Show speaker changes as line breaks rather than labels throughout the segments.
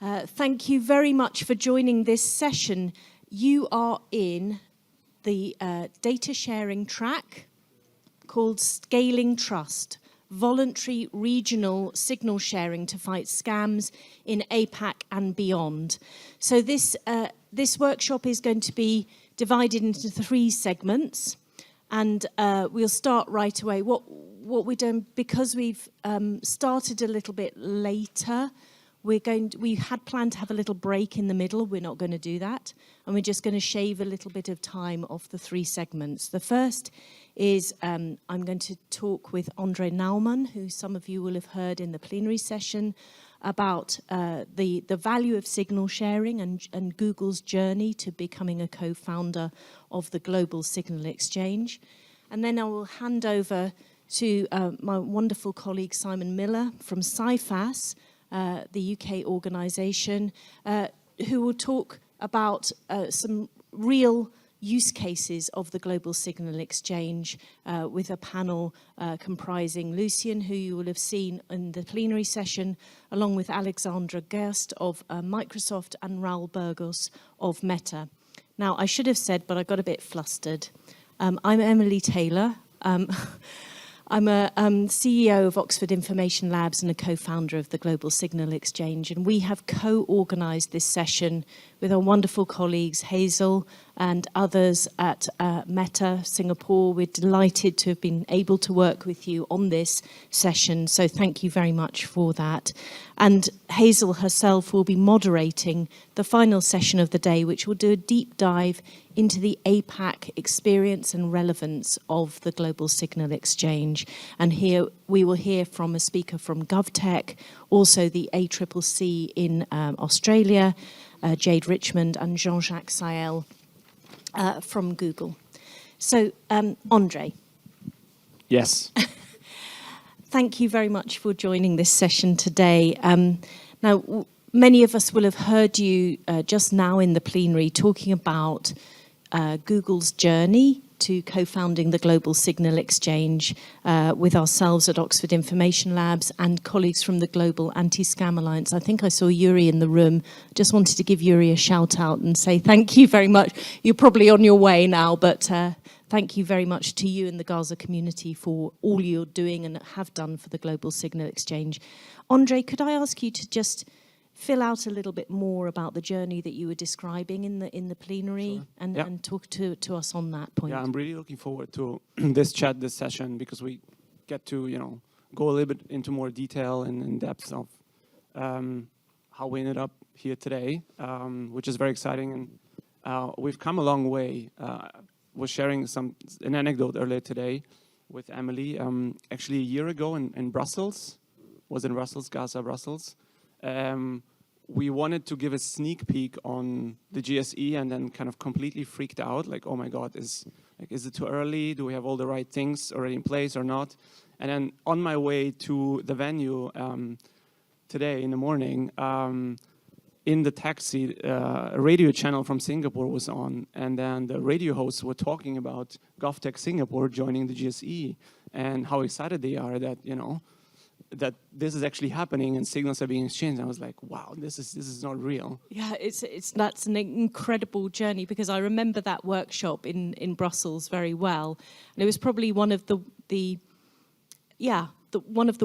Thank you very much for joining this session. You are in the data sharing track called Scaling Trust, Voluntary Regional Signal Sharing to Fight Scams in APAC and Beyond. So this workshop is going to be divided into 3 segments, and we'll start right away. What we're doing, because we've started a little bit later, we had planned to have a little break in the middle. We're not going to do that, and we're just going to shave a little bit of time off the 3 segments. The first is I'm going to talk with Andre Naumann, who some of you will have heard in the plenary session, about the value of signal sharing and Google's journey to becoming a co-founder of the Global Signal Exchange. And then I will hand over to my wonderful colleague Simon Miller from CIFAS, the UK organisation, who will talk about some real use cases of the Global Signal Exchange with a panel comprising Lucian, who you will have seen in the plenary session, along with Alexandra Gerst of Microsoft and Raul Burgos of Meta. Now, I should have said, but I got a bit flustered. I'm Emily Taylor. I'm a CEO of Oxford Information Labs and a co-founder of the Global Signal Exchange, and we have co-organised this session with our wonderful colleagues Hazel and others at Meta Singapore. We're delighted to have been able to work with you on this session, so thank you very much for that. And Hazel herself will be moderating the final session of the day, which will do a deep dive into the APAC experience and relevance of the Global Signal Exchange. And here we will hear from a speaker from GovTech, also the ACCC in Australia, Jade Richmond, and Jean-Jacques Sael from Google. So, Andre.
Yes.
Thank you very much for joining this session today. Now, many of us will have heard you just now in the plenary talking about Google's journey to co-founding the Global Signal Exchange with ourselves at Oxford Information Labs and colleagues from the Global Anti-Scam Alliance. I think I saw Yuri in the room. Just wanted to give Yuri a shout out and say thank you very much. You're probably on your way now, but thank you very much to you and the Gaza community for all you're doing and have done for the Global Signal Exchange. Andre, could I ask you to just fill out a little bit more about the journey that you were describing in the plenary? Sure. And talk to us on that point.
Yeah, I'm really looking forward to this session, because we get to go a little bit into more detail and in depth of how we ended up here today, which is very exciting, and we've come a long way. Was sharing an anecdote earlier today with Emily. Actually, a year ago in Brussels, Gaza, Brussels. We wanted to give a sneak peek on the GSE, and then kind of completely freaked out, like, oh my God, is it too early? Do we have all the right things already in place or not? And then on my way to the venue today in the morning, in the taxi, a radio channel from Singapore was on, and then the radio hosts were talking about GovTech Singapore joining the GSE and how excited they are that, that this is actually happening and signals are being exchanged. And I was like, wow, this is not real.
Yeah, that's an incredible journey, because I remember that workshop in Brussels very well, and it was probably one of the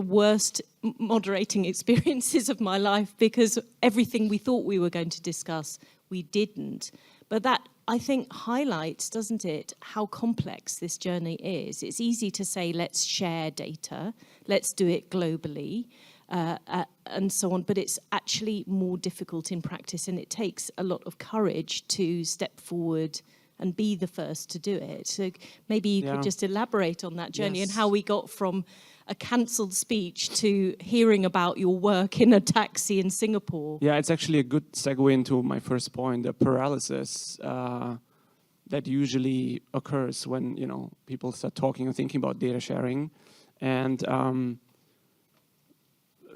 worst moderating experiences of my life, because everything we thought we were going to discuss, we didn't. But that, I think, highlights, doesn't it, how complex this journey is. It's easy to say, let's share data, let's do it globally, and so on, but it's actually more difficult in practice, and it takes a lot of courage to step forward and be the first to do it. So maybe you could just elaborate on that journey. Yes. And how we got from a cancelled speech to hearing about your work in a taxi in Singapore.
Yeah, it's actually a good segue into my first point, the paralysis that usually occurs when people start talking and thinking about data sharing. And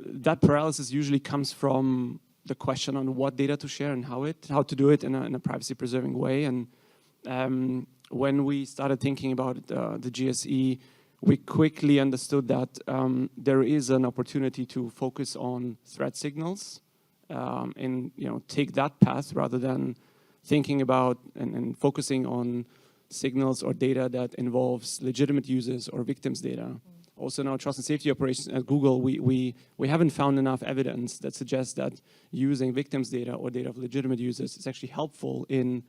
that paralysis usually comes from the question on what data to share and how to do it in a privacy-preserving way. And when we started thinking about the GSE, we quickly understood that there is an opportunity to focus on threat signals and take that path rather than thinking about and focusing on signals or data that involves legitimate users or victims' data. Also in our trust and safety operations at Google, we haven't found enough evidence that suggests that using victims' data or data of legitimate users is actually helpful in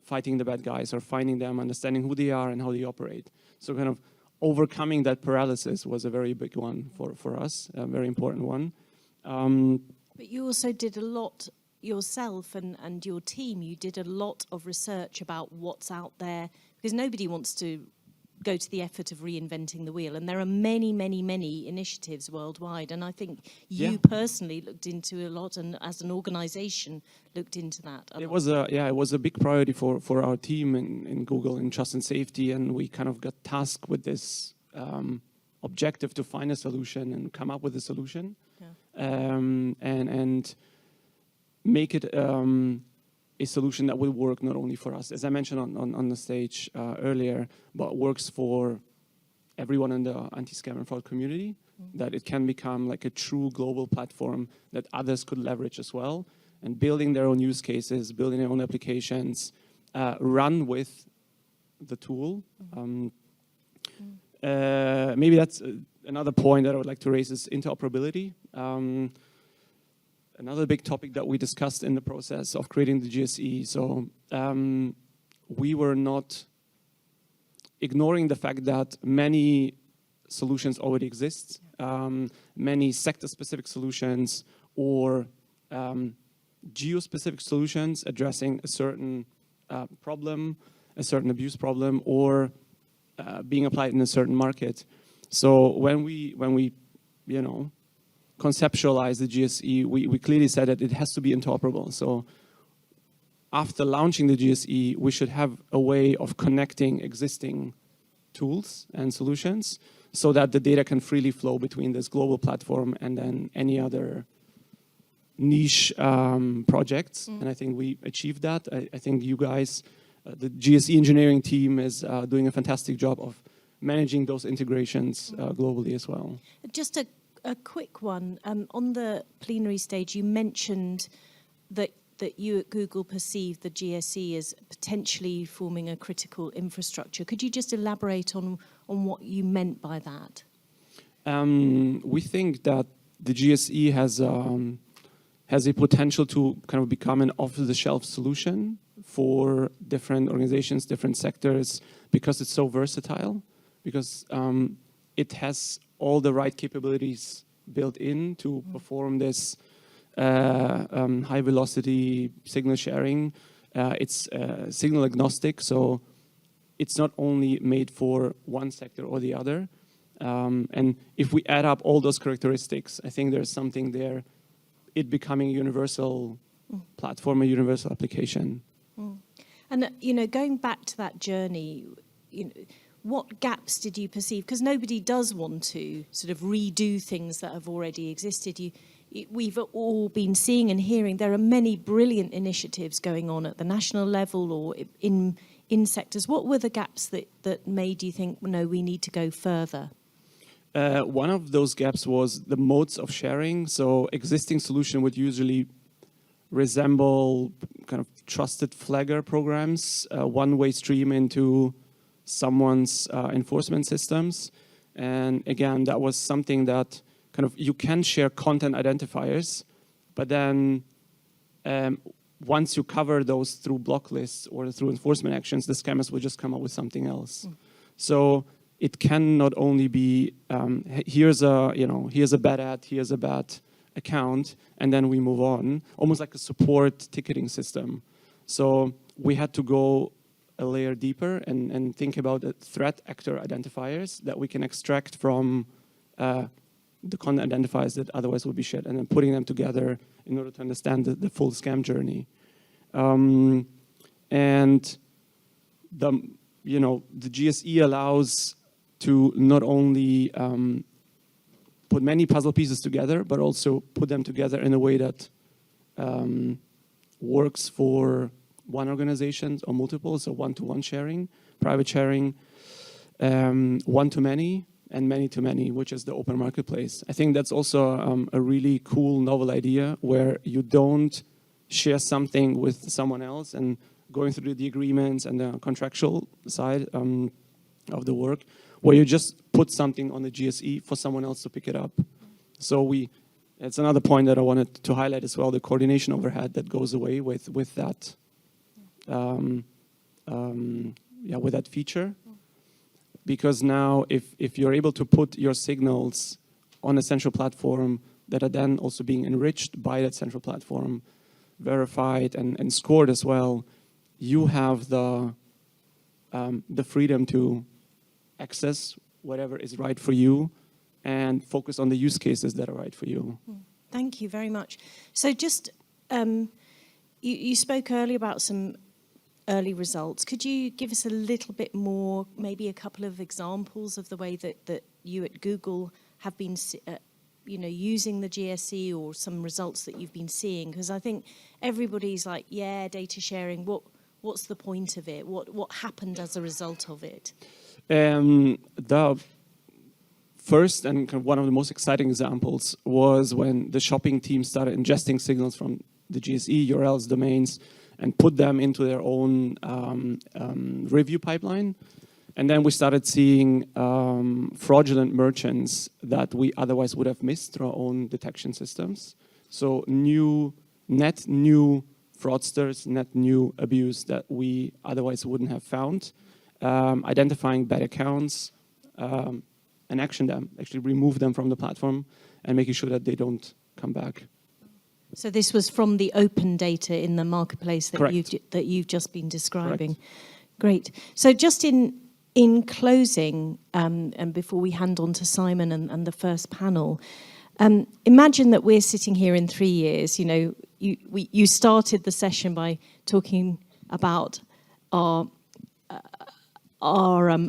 fighting the bad guys or finding them, understanding who they are and how they operate. So kind of overcoming that paralysis was a very big one for us, a very important one.
But you also did a lot yourself and your team. You did a lot of research about what's out there, because nobody wants to go to the effort of reinventing the wheel. And there are many, many, many initiatives worldwide. And I think you personally looked into a lot, and as an organization looked into that.
It was a big priority for our team in Google in trust and safety. And we kind of got tasked with this objective to find a solution and come up with a solution. And make it a solution that will work not only for us, as I mentioned on the stage earlier, but works for everyone in the anti-scam and fraud community, that it can become like a true global platform that others could leverage as well, and building their own use cases, building their own applications, run with the tool. Maybe that's another point that I would like to raise is interoperability. Another big topic that we discussed in the process of creating the GSE. So we were not ignoring the fact that many solutions already exist, many sector-specific solutions or geo-specific solutions addressing a certain problem, a certain abuse problem, or being applied in a certain market. So when we conceptualize the GSE, we clearly said that it has to be interoperable. So after launching the GSE, we should have a way of connecting existing tools and solutions so that the data can freely flow between this global platform and then any other niche projects. And I think we achieved that. I think you guys, the GSE engineering team is doing a fantastic job of managing those integrations globally as well.
Just a quick one. On the plenary stage, you mentioned that you at Google perceive the GSE as potentially forming a critical infrastructure. Could you just elaborate on what you meant by that?
We think that the GSE has a potential to kind of become an off-the-shelf solution for different organizations, different sectors, because it's so versatile, because it has all the right capabilities built in to perform this high velocity signal sharing. It's signal agnostic, so it's not only made for one sector or the other. And if we add up all those characteristics, I think there's something there, it becoming a universal platform, a universal application.
And, going back to that journey, what gaps did you perceive? Because nobody does want to sort of redo things that have already existed. We've all been seeing and hearing there are many brilliant initiatives going on at the national level or in sectors. What were the gaps that made you think, no, we need to go further?
One of those gaps was the modes of sharing. So existing solution would usually resemble kind of trusted flagger programs, one-way stream into someone's enforcement systems. And again, that was something that kind of, you can share content identifiers, but then once you cover those through block lists or through enforcement actions, the scammers will just come up with something else. So it can not only be, here's a bad ad, here's a bad account, and then we move on, almost like a support ticketing system. So we had to go a layer deeper and think about threat actor identifiers that we can extract from the content identifiers that otherwise would be shared, and then putting them together in order to understand the full scam journey. And the GSE allows to not only put many puzzle pieces together, but also put them together in a way that works for one organization or multiple, so one-to-one sharing, private sharing, one-to-many, and many-to-many, which is the open marketplace. I think that's also a really cool, novel idea where you don't share something with someone else and going through the agreements and the contractual side of the work, where you just put something on the GSE for someone else to pick it up. So it's another point that I wanted to highlight as well, the coordination overhead that goes away with that, with that feature. Because now if you're able to put your signals on a central platform that are then also being enriched by that central platform, verified and scored as well, you have the freedom to access whatever is right for you and focus on the use cases that are right for you.
Thank you very much. So just, you spoke earlier about some early results. Could you give us a little bit more, maybe a couple of examples of the way that you at Google have been using the GSE, or some results that you've been seeing? Because I think everybody's like, yeah, data sharing, what's the point of it? What happened as a result of it?
The first and kind of one of the most exciting examples was when the shopping team started ingesting signals from the GSE, URLs, domains, and put them into their own review pipeline. And then we started seeing fraudulent merchants that we otherwise would have missed through our own detection systems. So net new fraudsters, net new abuse that we otherwise wouldn't have found. Identifying bad accounts and action them, actually remove them from the platform and making sure that they don't come back.
So this was from the open data in the marketplace that you've just been describing.
Correct.
Great. So just in closing, and before we hand on to Simon and the first panel, imagine that we're sitting here in 3 years. You know, you started the session by talking about our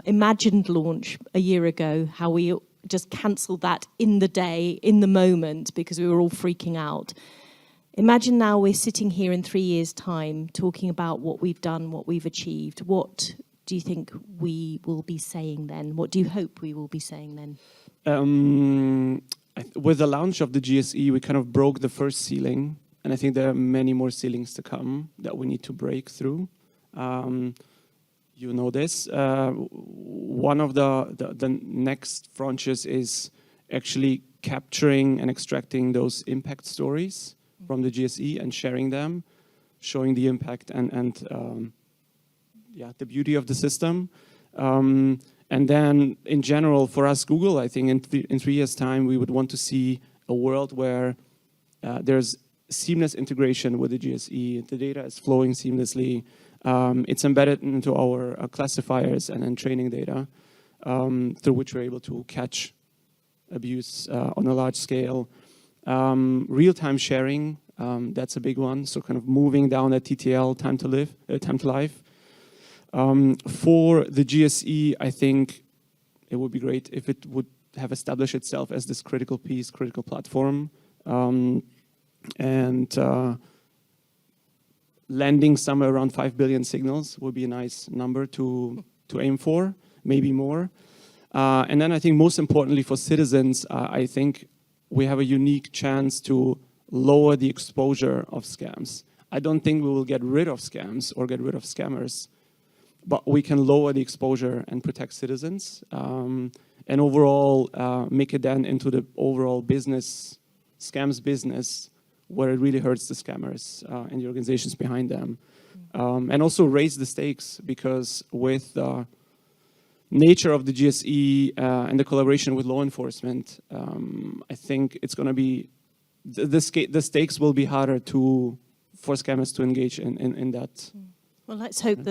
imagined launch a year ago, how we just cancelled that in the day, in the moment, because we were all freaking out. Imagine now we're sitting here in 3 years' time talking about what we've done, what we've achieved. What do you think we will be saying then? What do you hope we will be saying then?
With the launch of the GSE, we kind of broke the first ceiling, and I think there are many more ceilings to come that we need to break through. You know this. One of the next frontiers is actually capturing and extracting those impact stories from the GSE and sharing them, showing the impact and the beauty of the system. And then in general, for us, Google, I think in 3 years' time, we would want to see a world where there's seamless integration with the GSE. The data is flowing seamlessly. It's embedded into our classifiers and then training data through which we're able to catch abuse on a large scale. Real-time sharing, that's a big one. So kind of moving down that TTL, time to life. For the GSE, I think it would be great if it would have established itself as this critical piece, critical platform, and landing somewhere around 5 billion signals would be a nice number to aim for, maybe more. And then I think most importantly for citizens, I think we have a unique chance to lower the exposure of scams. I don't think we will get rid of scams or get rid of scammers, but we can lower the exposure and protect citizens, and overall make it then into the overall scams business, where it really hurts the scammers and the organizations behind them. And also raise the stakes, because with the nature of the GSE and the collaboration with law enforcement, I think it's going to be, the stakes will be harder for scammers to engage in that.
Well, let's hope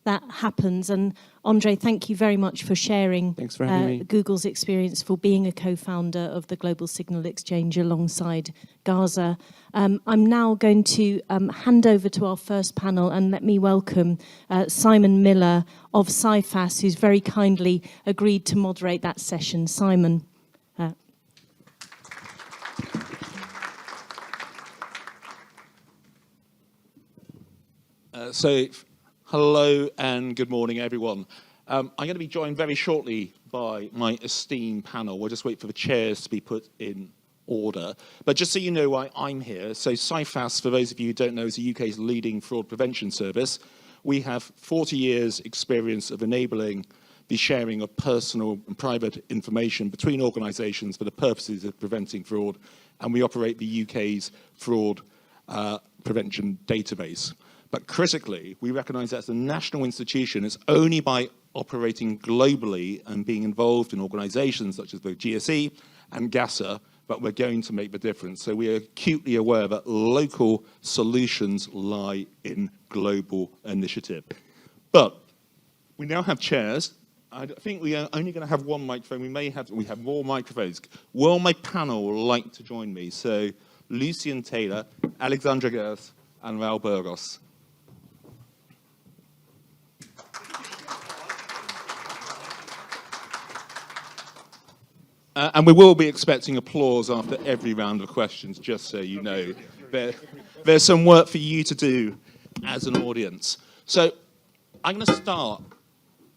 that happens. And Andre, thank you very much for sharing.
Thanks for having me.
Google's experience, for being a co-founder of the Global Signal Exchange alongside Gaza. I'm now going to hand over to our first panel, and let me welcome Simon Miller of CIFAS, who's very kindly agreed to moderate that session. Simon.
Hello and good morning, everyone. I'm going to be joined very shortly by my esteemed panel. We'll just wait for the chairs to be put in order. But just so you know why I'm here, so CIFAS, for those of you who don't know, is the UK's leading fraud prevention service. We have 40 years experience of enabling the sharing of personal and private information between organisations for the purposes of preventing fraud, and we operate the UK's fraud prevention database. But critically, we recognise that as a national institution, it's only by operating globally and being involved in organisations such as the GSE and GASS but we're going to make the difference. So we are acutely aware that local solutions lie in global initiative. But we now have chairs. I think we are only going to have one microphone. We have more microphones. Will my panel like to join me? So Lucien Taylor, Alexandra Gerst, and Raul Burgos. And we will be expecting applause after every round of questions, just so you know. There's some work for you to do as an audience. So I'm going to start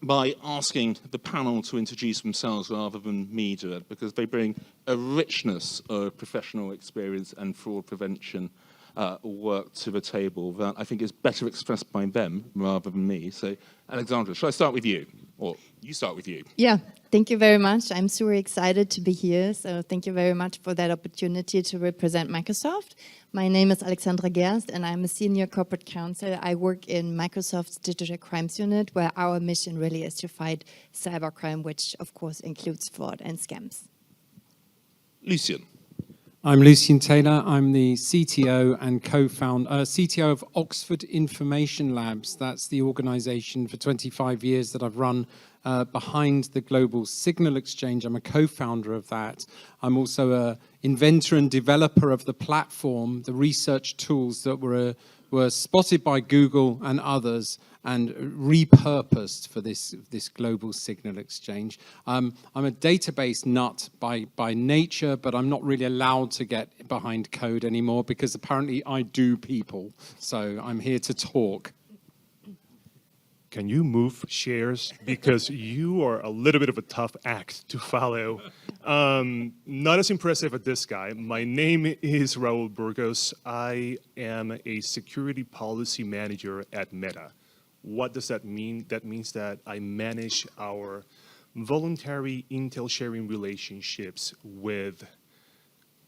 by asking the panel to introduce themselves rather than me do it, because they bring a richness of professional experience and fraud prevention work to the table that I think is better expressed by them rather than me. So, Alexandra, shall I start with you? Or you start with you.
Yeah, thank you very much. I'm super excited to be here. So thank you very much for that opportunity to represent Microsoft. My name is Alexandra Gerst, and I'm a senior corporate counsel. I work in Microsoft's Digital Crimes Unit, where our mission really is to fight cybercrime, which of course includes fraud and scams.
Lucien.
I'm Lucien Taylor. I'm the CTO and CTO of Oxford Information Labs. That's the organization for 25 years that I've run behind the Global Signal Exchange. I'm a co-founder of that. I'm also an inventor and developer of the platform, the research tools that were spotted by Google and others and repurposed for this global signal exchange. I'm a database nut by nature, but I'm not really allowed to get behind code anymore because apparently I do people. So I'm here to talk.
Can you move shares? Because you are a little bit of a tough act to follow. Not as impressive as this guy. My name is Raul Burgos. I am a security policy manager at Meta. What does that mean? That means that I manage our voluntary intel sharing relationships with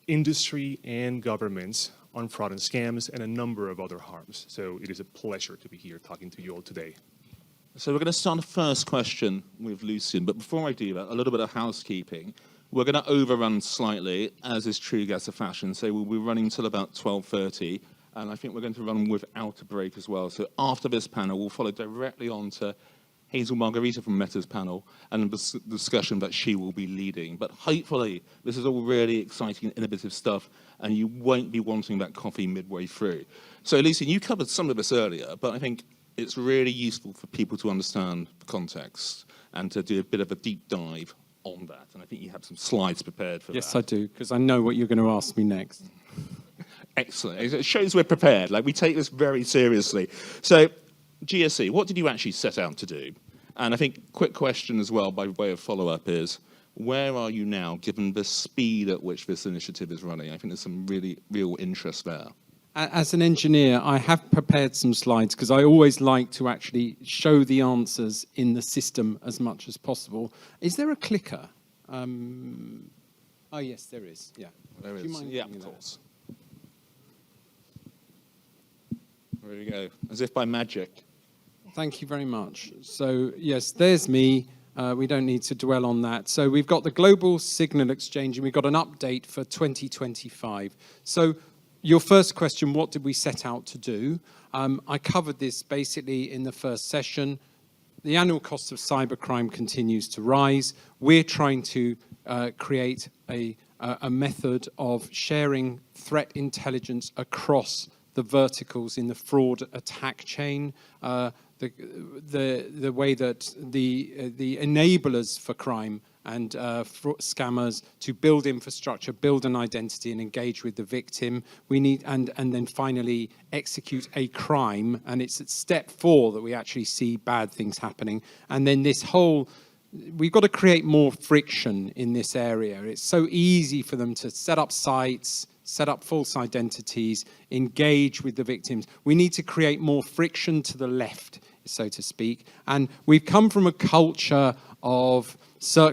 industry and governments on fraud and scams and a number of other harms. So it is a pleasure to be here talking to you all today.
So we're going to start the first question with Lucien, but before I do that, a little bit of housekeeping. We're going to overrun slightly, as is true as a fashion, so we'll be running till about 12:30, and I think we're going to run without a break as well. So after this panel, we'll follow directly on to Hazel Margarita from Meta's panel and the discussion that she will be leading. But hopefully, this is all really exciting and innovative stuff, and you won't be wanting that coffee midway through. So Lucien, you covered some of this earlier, but I think it's really useful for people to understand the context and to do a bit of a deep dive on that. And I think you have some slides prepared for that.
Yes, I do, because I know what you're going to ask me next.
Excellent. It shows we're prepared. Like, we take this very seriously. So, GSE, what did you actually set out to do? And I think quick question as well, by way of follow-up, is where are you now, given the speed at which this initiative is running? I think there's some really real interest there.
As an engineer, I have prepared some slides because I always like to actually show the answers in the system as much as possible. Is there a clicker? Oh, yes, there is. Yeah.
There is.
Do you mind
Yeah,
doing
of
that?
course. There we go. As if by magic.
Thank you very much. So, yes, there's me. We don't need to dwell on that. So we've got the Global Signal Exchange, and we've got an update for 2025. So your first question, what did we set out to do? I covered this basically in the first session. The annual cost of cybercrime continues to rise. We're trying to create a method of sharing threat intelligence across the verticals in the fraud attack chain. The way that the enablers for crime
and scammers to build infrastructure, build an identity, and engage with the victim. We need, and then finally execute a crime. And it's at step 4 that we actually see bad things happening. And then this whole, we've got to create more friction in this area. It's so easy for them to set up sites, set up false identities, engage with the victims. We need to create more friction to the left, so to speak. And we've come from a culture of,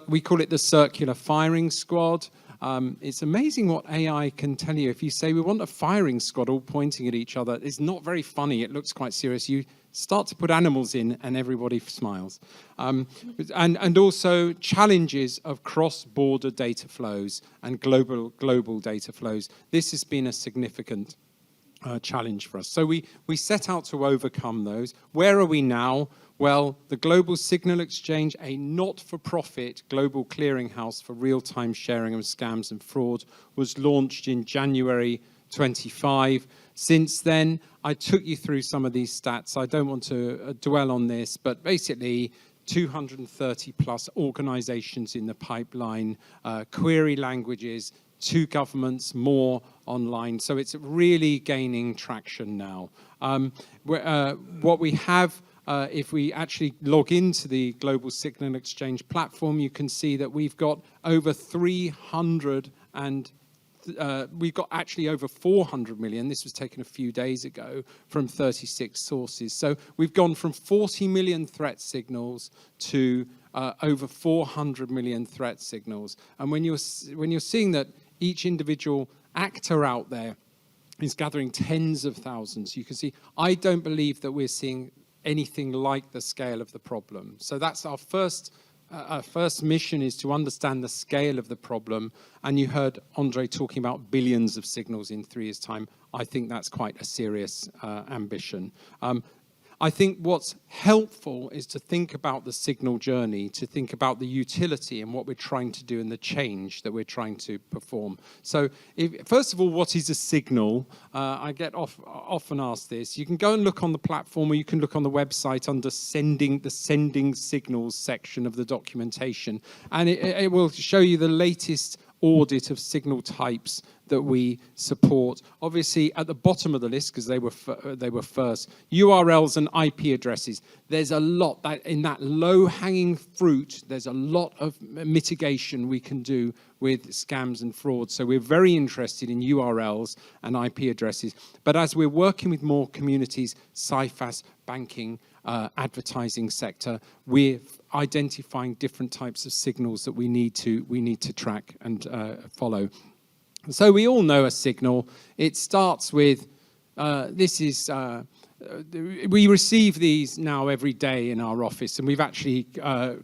we call it the circular firing squad. It's amazing what AI can tell you. If you say we want a firing squad all pointing at each other, it's not very funny. It looks quite serious. You start to put animals in and everybody smiles. And also challenges of cross-border data flows and global data flows. This has been a significant challenge for us. So we set out to overcome those. Where are we now? Well, the Global Signal Exchange, a not-for-profit global clearinghouse for real-time sharing of scams and fraud, was launched in January 25. Since then, I took you through some of these stats. I don't want to dwell on this, but basically 230 plus organizations in the pipeline, query languages, 2 governments, more online. So it's really gaining traction now. What we have, if we actually log into the Global Signal Exchange platform, you can see that we've got over 300 and we've got actually over 400 million. This was taken a few days ago from 36 sources. So we've gone from 40 million threat signals to over 400 million threat signals. And when you're seeing that each individual actor out there is gathering tens of thousands, you can see, I don't believe that we're seeing anything like the scale of the problem. So that's our first mission, is to understand the scale of the problem. And you heard Andre talking about billions of signals in 3 years' time. I think that's quite a serious ambition. I think what's helpful is to think about the signal journey, to think about the utility and what we're trying to do and the change that we're trying to perform. So first of all, what is a signal? I get often asked this. You can go and look on the platform, or you can look on the website under the sending signals section of the documentation, and it will show you the latest audit of signal types that we support. Obviously, at the bottom of the list, because they were first, URLs and IP addresses. There's a lot in that low-hanging fruit. There's a lot of mitigation we can do with scams and fraud. So we're very interested in URLs and IP addresses. But as we're working with more communities, CIFAS, banking, advertising sector, we're identifying different types of signals that we need to track and follow. So we all know a signal. It starts with, we receive these now every day in our office, and we've actually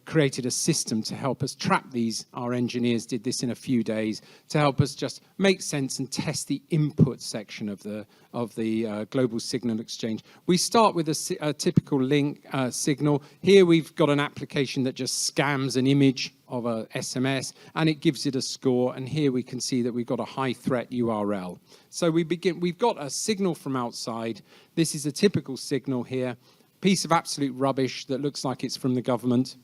created a system to help us trap these. Our engineers did this in a few days to help us just make sense and test the input section of the Global Signal Exchange. We start with a typical link signal. Here we've got an application that just scans an image of a SMS, and it gives it a score. And here we can see that we've got a high threat URL. So we've got a signal from outside. This is a typical signal here, piece of absolute rubbish that looks like it's from the government.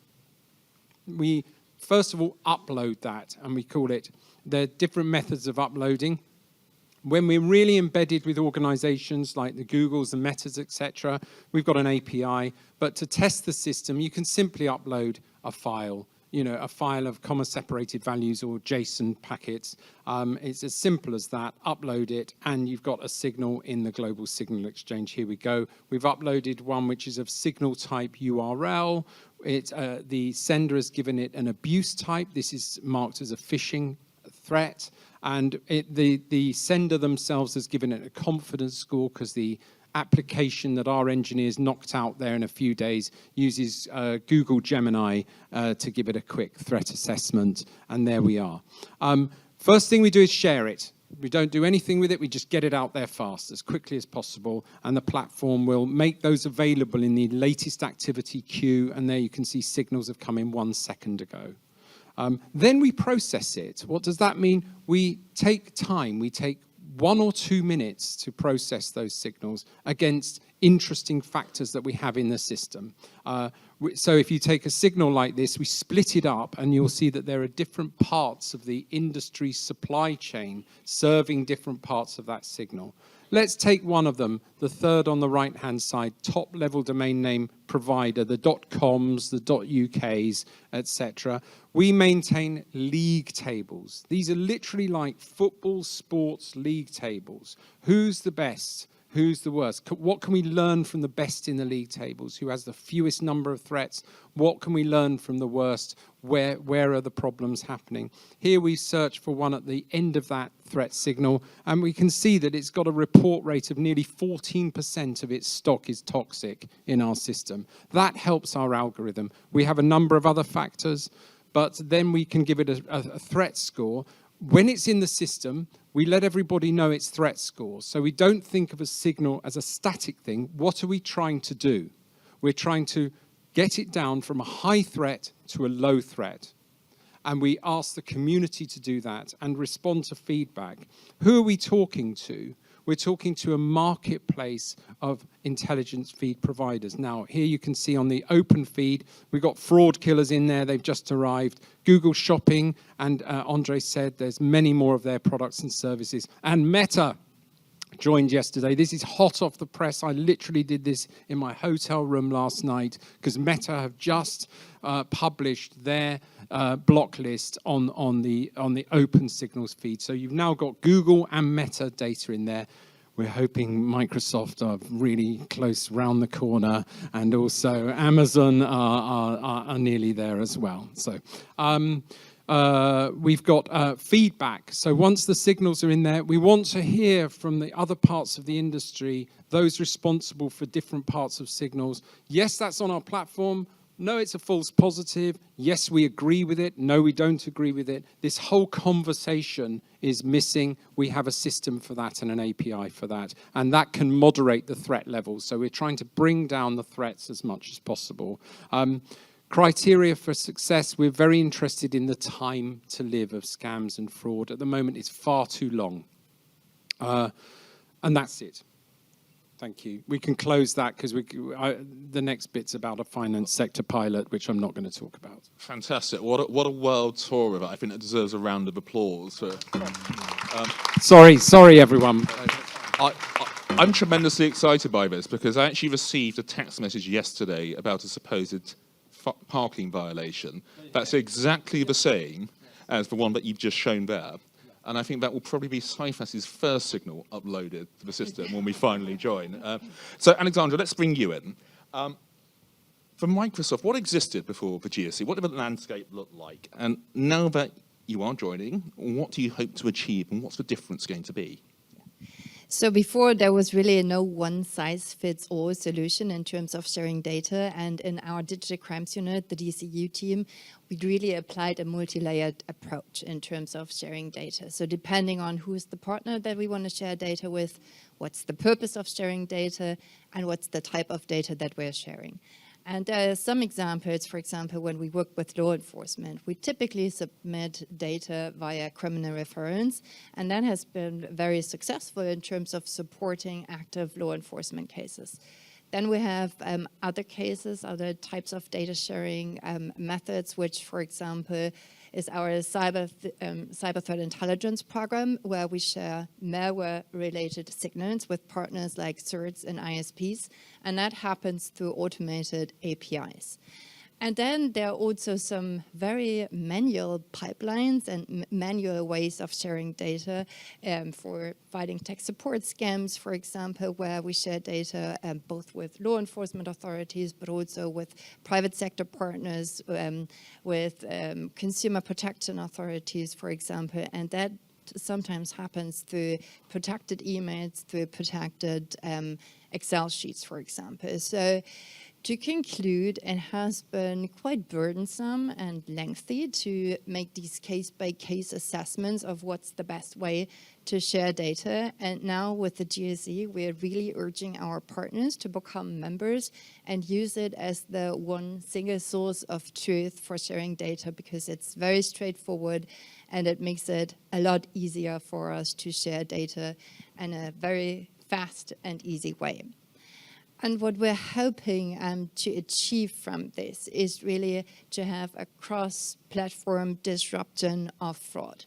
We first of all upload that, and we call it, there are different methods of uploading. When we're really embedded with organizations like the Googles and Metas, etc., we've got an API. But to test the system, you can simply upload a file. A file of comma-separated values or JSON packets. It's as simple as that. Upload it, and you've got a signal in the Global Signal Exchange. Here we go. We've uploaded one which is of signal type URL. The sender has given it an abuse type. This is marked as a phishing threat. And the sender themselves has given it a confidence score, because the application that our engineers knocked out there in a few days uses Google Gemini to give it a quick threat assessment, and there we are. First thing we do is share it. We don't do anything with it, we just get it out there fast, as quickly as possible, and the platform will make those available in the latest activity queue, and there you can see signals have come in 1 second ago. Then we process it. What does that mean? We take time, we take 1 or 2 minutes to process those signals against interesting factors that we have in the system. So if you take a signal like this, we split it up, and you'll see that there are different parts of the industry supply chain serving different parts of that signal. Let's take one of them, the third on the right-hand side, top-level domain name provider, the .coms, the .uk's, etc. We maintain league tables. These are literally like football sports league tables. Who's the best? Who's the worst? What can we learn from the best in the league tables? Who has the fewest number of threats? What can we learn from the worst? Where are the problems happening? Here we search for one at the end of that threat signal, and we can see that it's got a report rate of nearly 14% of its stock is toxic in our system. That helps our algorithm. We have a number of other factors, but then we can give it a threat score. When it's in the system, we let everybody know its threat score. So we don't think of a signal as a static thing. What are we trying to do? We're trying to get it down from a high threat to a low threat. And we ask the community to do that and respond to feedback. Who are we talking to? We're talking to a marketplace of intelligence feed providers. Now, here you can see on the open feed, we've got fraud killers in there. They've just arrived. Google Shopping, and Andre said there's many more of their products and services. And Meta joined yesterday. This is hot off the press. I literally did this in my hotel room last night because Meta have just published their block list on the open signals feed. So you've now got Google and Meta data in there. We're hoping Microsoft are really close round the corner, and also Amazon are nearly there as well. So we've got feedback. So once the signals are in there, we want to hear from the other parts of the industry, those responsible for different parts of signals. Yes, that's on our platform. No, it's a false positive. Yes, we agree with it. No, we don't agree with it. This whole conversation is missing. We have a system for that and an API for that. And that can moderate the threat levels. So we're trying to bring down the threats as much as possible. Criteria for success, we're very interested in the time to live of scams and fraud. At the moment, it's far too long. And that's it. Thank you. We can close that because the next bit's about a finance sector pilot, which I'm not going to talk about.
Fantastic. What a world tour of it. I think it deserves a round of applause.
Sorry, everyone.
I'm tremendously excited by this because I actually received a text message yesterday about a supposed parking violation. That's exactly the same as the one that you've just shown there. And I think that will probably be CIFAS's first signal uploaded to the system when we finally join. So, Alexandra, let's bring you in. For Microsoft, what existed before the GSC? What did the landscape look like? And now that you are joining, what do you hope to achieve, and what's the difference going to be?
So before, there was really no one-size-fits-all solution in terms of sharing data. And in our digital crimes unit, the DCU team, we really applied a multi-layered approach in terms of sharing data. So depending on who's the partner that we want to share data with, what's the purpose of sharing data, and what's the type of data that we're sharing. And there are some examples, for example, when we work with law enforcement, we typically submit data via criminal reference, and that has been very successful in terms of supporting active law enforcement cases. Then we have other cases, other types of data sharing methods, which, for example, is our cyber threat intelligence program, where we share malware-related signals with partners like CERTs and ISPs, and that happens through automated APIs. And then there are also some very manual pipelines and manual ways of sharing data for fighting tech support scams, for example, where we share data both with law enforcement authorities, but also with private sector partners, with consumer protection authorities, for example, and that sometimes happens through protected emails, through protected Excel sheets, for example. So to conclude, it has been quite burdensome and lengthy to make these case-by-case assessments of what's the best way to share data. And now with the GSE, we're really urging our partners to become members and use it as the one single source of truth for sharing data, because it's very straightforward and it makes it a lot easier for us to share data in a very fast and easy way. And what we're hoping to achieve from this is really to have a cross-platform disruption of fraud.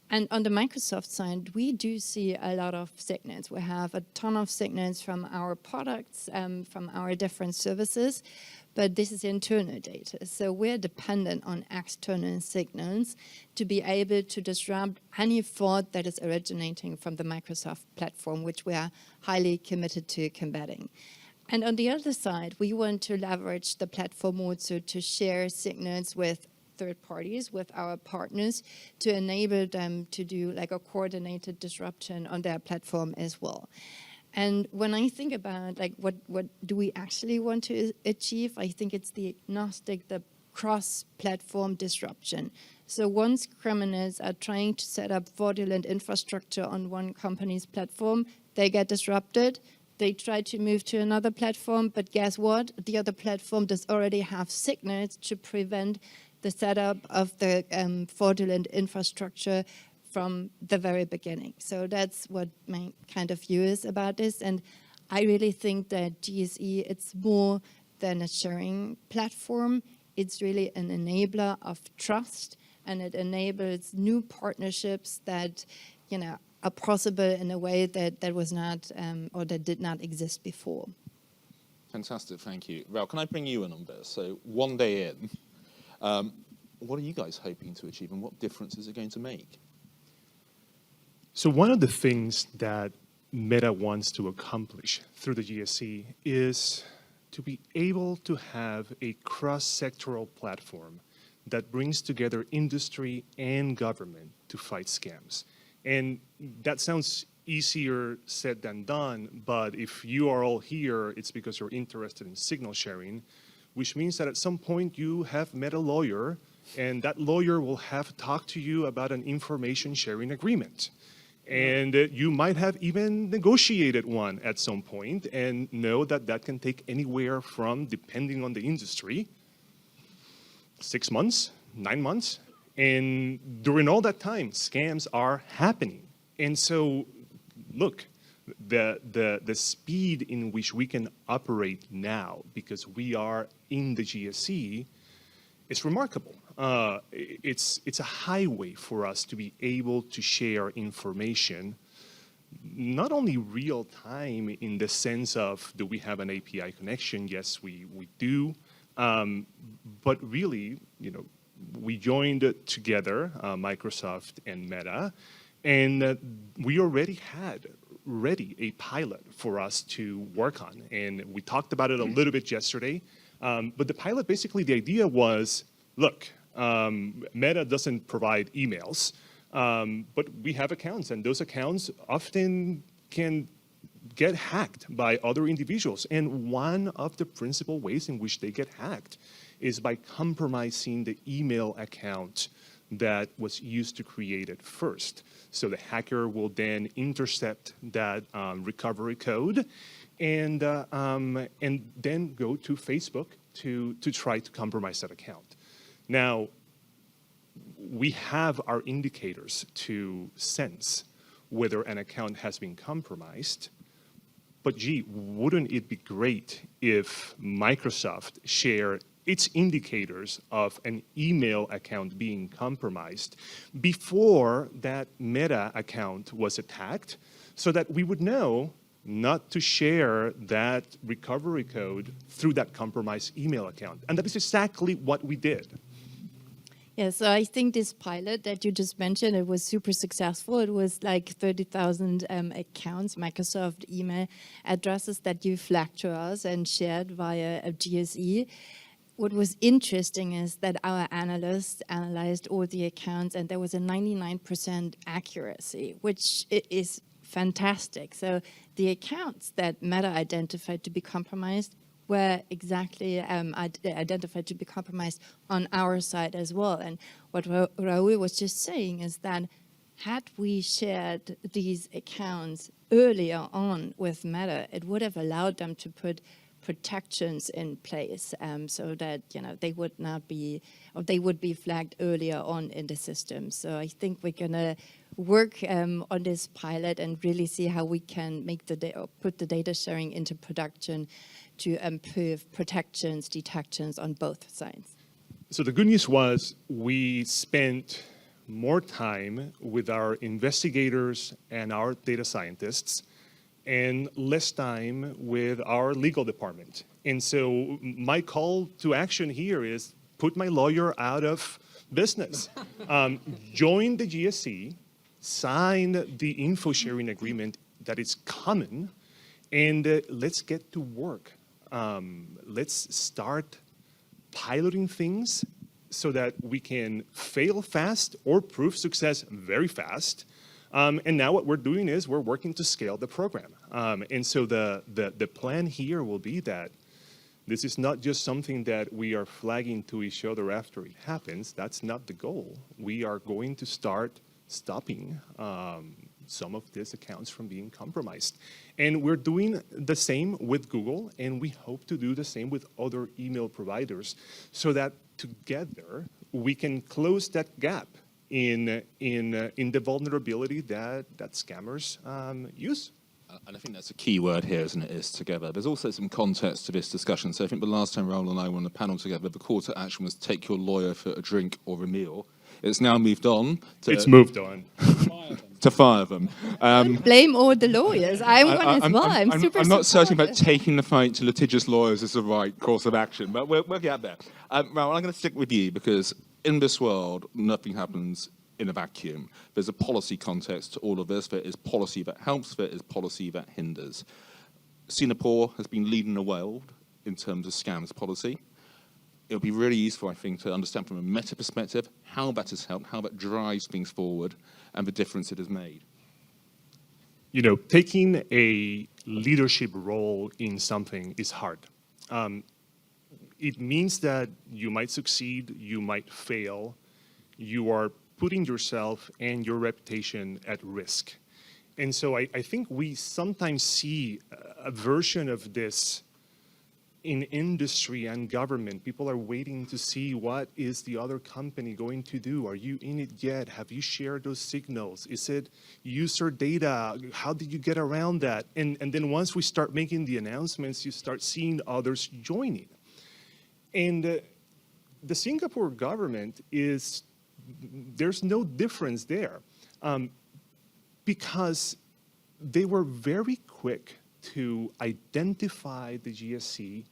And on the Microsoft side, we do see a lot of signals. We have a ton of signals from our products, from our different services, but this is internal data. So we're dependent on external signals to be able to disrupt any fraud that is originating from the Microsoft platform, which we are highly committed to combating. And on the other side, we want to leverage the platform also to share signals with third parties, with our partners, to enable them to do like a coordinated disruption on their platform as well. And when I think about like what do we actually want to achieve, I think it's the agnostic, the cross-platform disruption. So once criminals are trying to set up fraudulent infrastructure on one company's platform, they get disrupted. They try to move to another platform, but guess what? The other platform does already have signals to prevent the setup of the fraudulent infrastructure from the very beginning. So that's what my kind of view is about this. And I really think that GSE, it's more than a sharing platform. It's really an enabler of trust, and it enables new partnerships that, you know, are possible in a way that was not or that did not exist before.
Fantastic, thank you. Val, can I bring you in on this? So one day in, what are you guys hoping to achieve, and what difference is it going to make?
So one of the things that Meta wants to accomplish through the GSE is to be able to have a cross-sectoral platform that brings together industry and government to fight scams. And that sounds easier said than done, but if you are all here, it's because you're interested in signal sharing, which means that at some point you have met a lawyer, and that lawyer will have talked to you about an information sharing agreement. And you might have even negotiated one at some point, and know that that can take anywhere from, depending on the industry, 6 months, 9 months. And during all that time, scams are happening. And so, look, the speed in which we can operate now, because we are in the GSE, is remarkable. It's a highway for us to be able to share information, not only real time in the sense of, do we have an API connection? Yes, we do. But really, you know, we joined together, Microsoft and Meta, and we already had a pilot for us to work on. And we talked about it a little bit yesterday. But the pilot, basically the idea was, look, Meta doesn't provide emails, but we have accounts, and those accounts often can get hacked by other individuals. And one of the principal ways in which they get hacked is by compromising the email account that was used to create it first. So the hacker will then intercept that recovery code and then go to Facebook to try to compromise that account. Now, we have our indicators to sense whether an account has been compromised. But gee, wouldn't it be great if Microsoft shared its indicators of an email account being compromised before that Meta account was attacked, so that we would know not to share that recovery code through that compromised email account? And that is exactly what we did.
Yeah, so I think this pilot that you just mentioned, it was super successful. It was like 30,000 accounts, Microsoft email addresses that you flagged to us and shared via a GSE. What was interesting is that our analysts analyzed all the accounts, and there was a 99% accuracy, which is fantastic. So the accounts that Meta identified to be compromised were exactly identified to be compromised on our side as well. And what Raul was just saying is that had we shared these accounts earlier on with Meta, it would have allowed them to put protections in place so that they would not be, or they would be flagged earlier on in the system. So I think we're gonna work on this pilot and really see how we can make put the data sharing into production to improve protections, detections on both sides.
So the good news was we spent more time with our investigators and our data scientists and less time with our legal department. And so my call to action here is put my lawyer out of business. Join the GSC, sign the info sharing agreement that is common, and let's get to work. Let's start piloting things so that we can fail fast or prove success very fast. And now what we're doing is we're working to scale the program. And so the plan here will be that this is not just something that we are flagging to each other after it happens. That's not the goal. We are going to start stopping some of these accounts from being compromised. And we're doing the same with Google, and we hope to do the same with other email providers so that together we can close that gap in the vulnerability that scammers use.
And I think that's a key word here, isn't it, is together. There's also some context to this discussion. So I think the last time Raoul and I were on the panel together, the call to action was take your lawyer for a drink or a meal. It's now moved on to...
It's moved on.
to fire them.
Blame all the lawyers. I'm one as well. I'm super
I'm not certain
supportive.
that taking the fight to litigious lawyers is the right course of action, but we'll get there. Raoul, I'm going to stick with you because in this world, nothing happens in a vacuum. There's a policy context to all of this. There is policy that helps, there is policy that hinders. Singapore has been leading the world in terms of scams policy. It'll be really useful, I think, to understand from a meta perspective how that has helped, how that drives things forward, and the difference it has made.
You know, taking a leadership role in something is hard. It means that you might succeed, you might fail. You are putting yourself and your reputation at risk. And so I think we sometimes see a version of this in industry and government. People are waiting to see what is the other company going to do. Are you in it yet? Have you shared those signals? Is it user data? How did you get around that? And then once we start making the announcements, you start seeing others joining. And the Singapore government is, there's no difference there because they were very quick to identify the GSC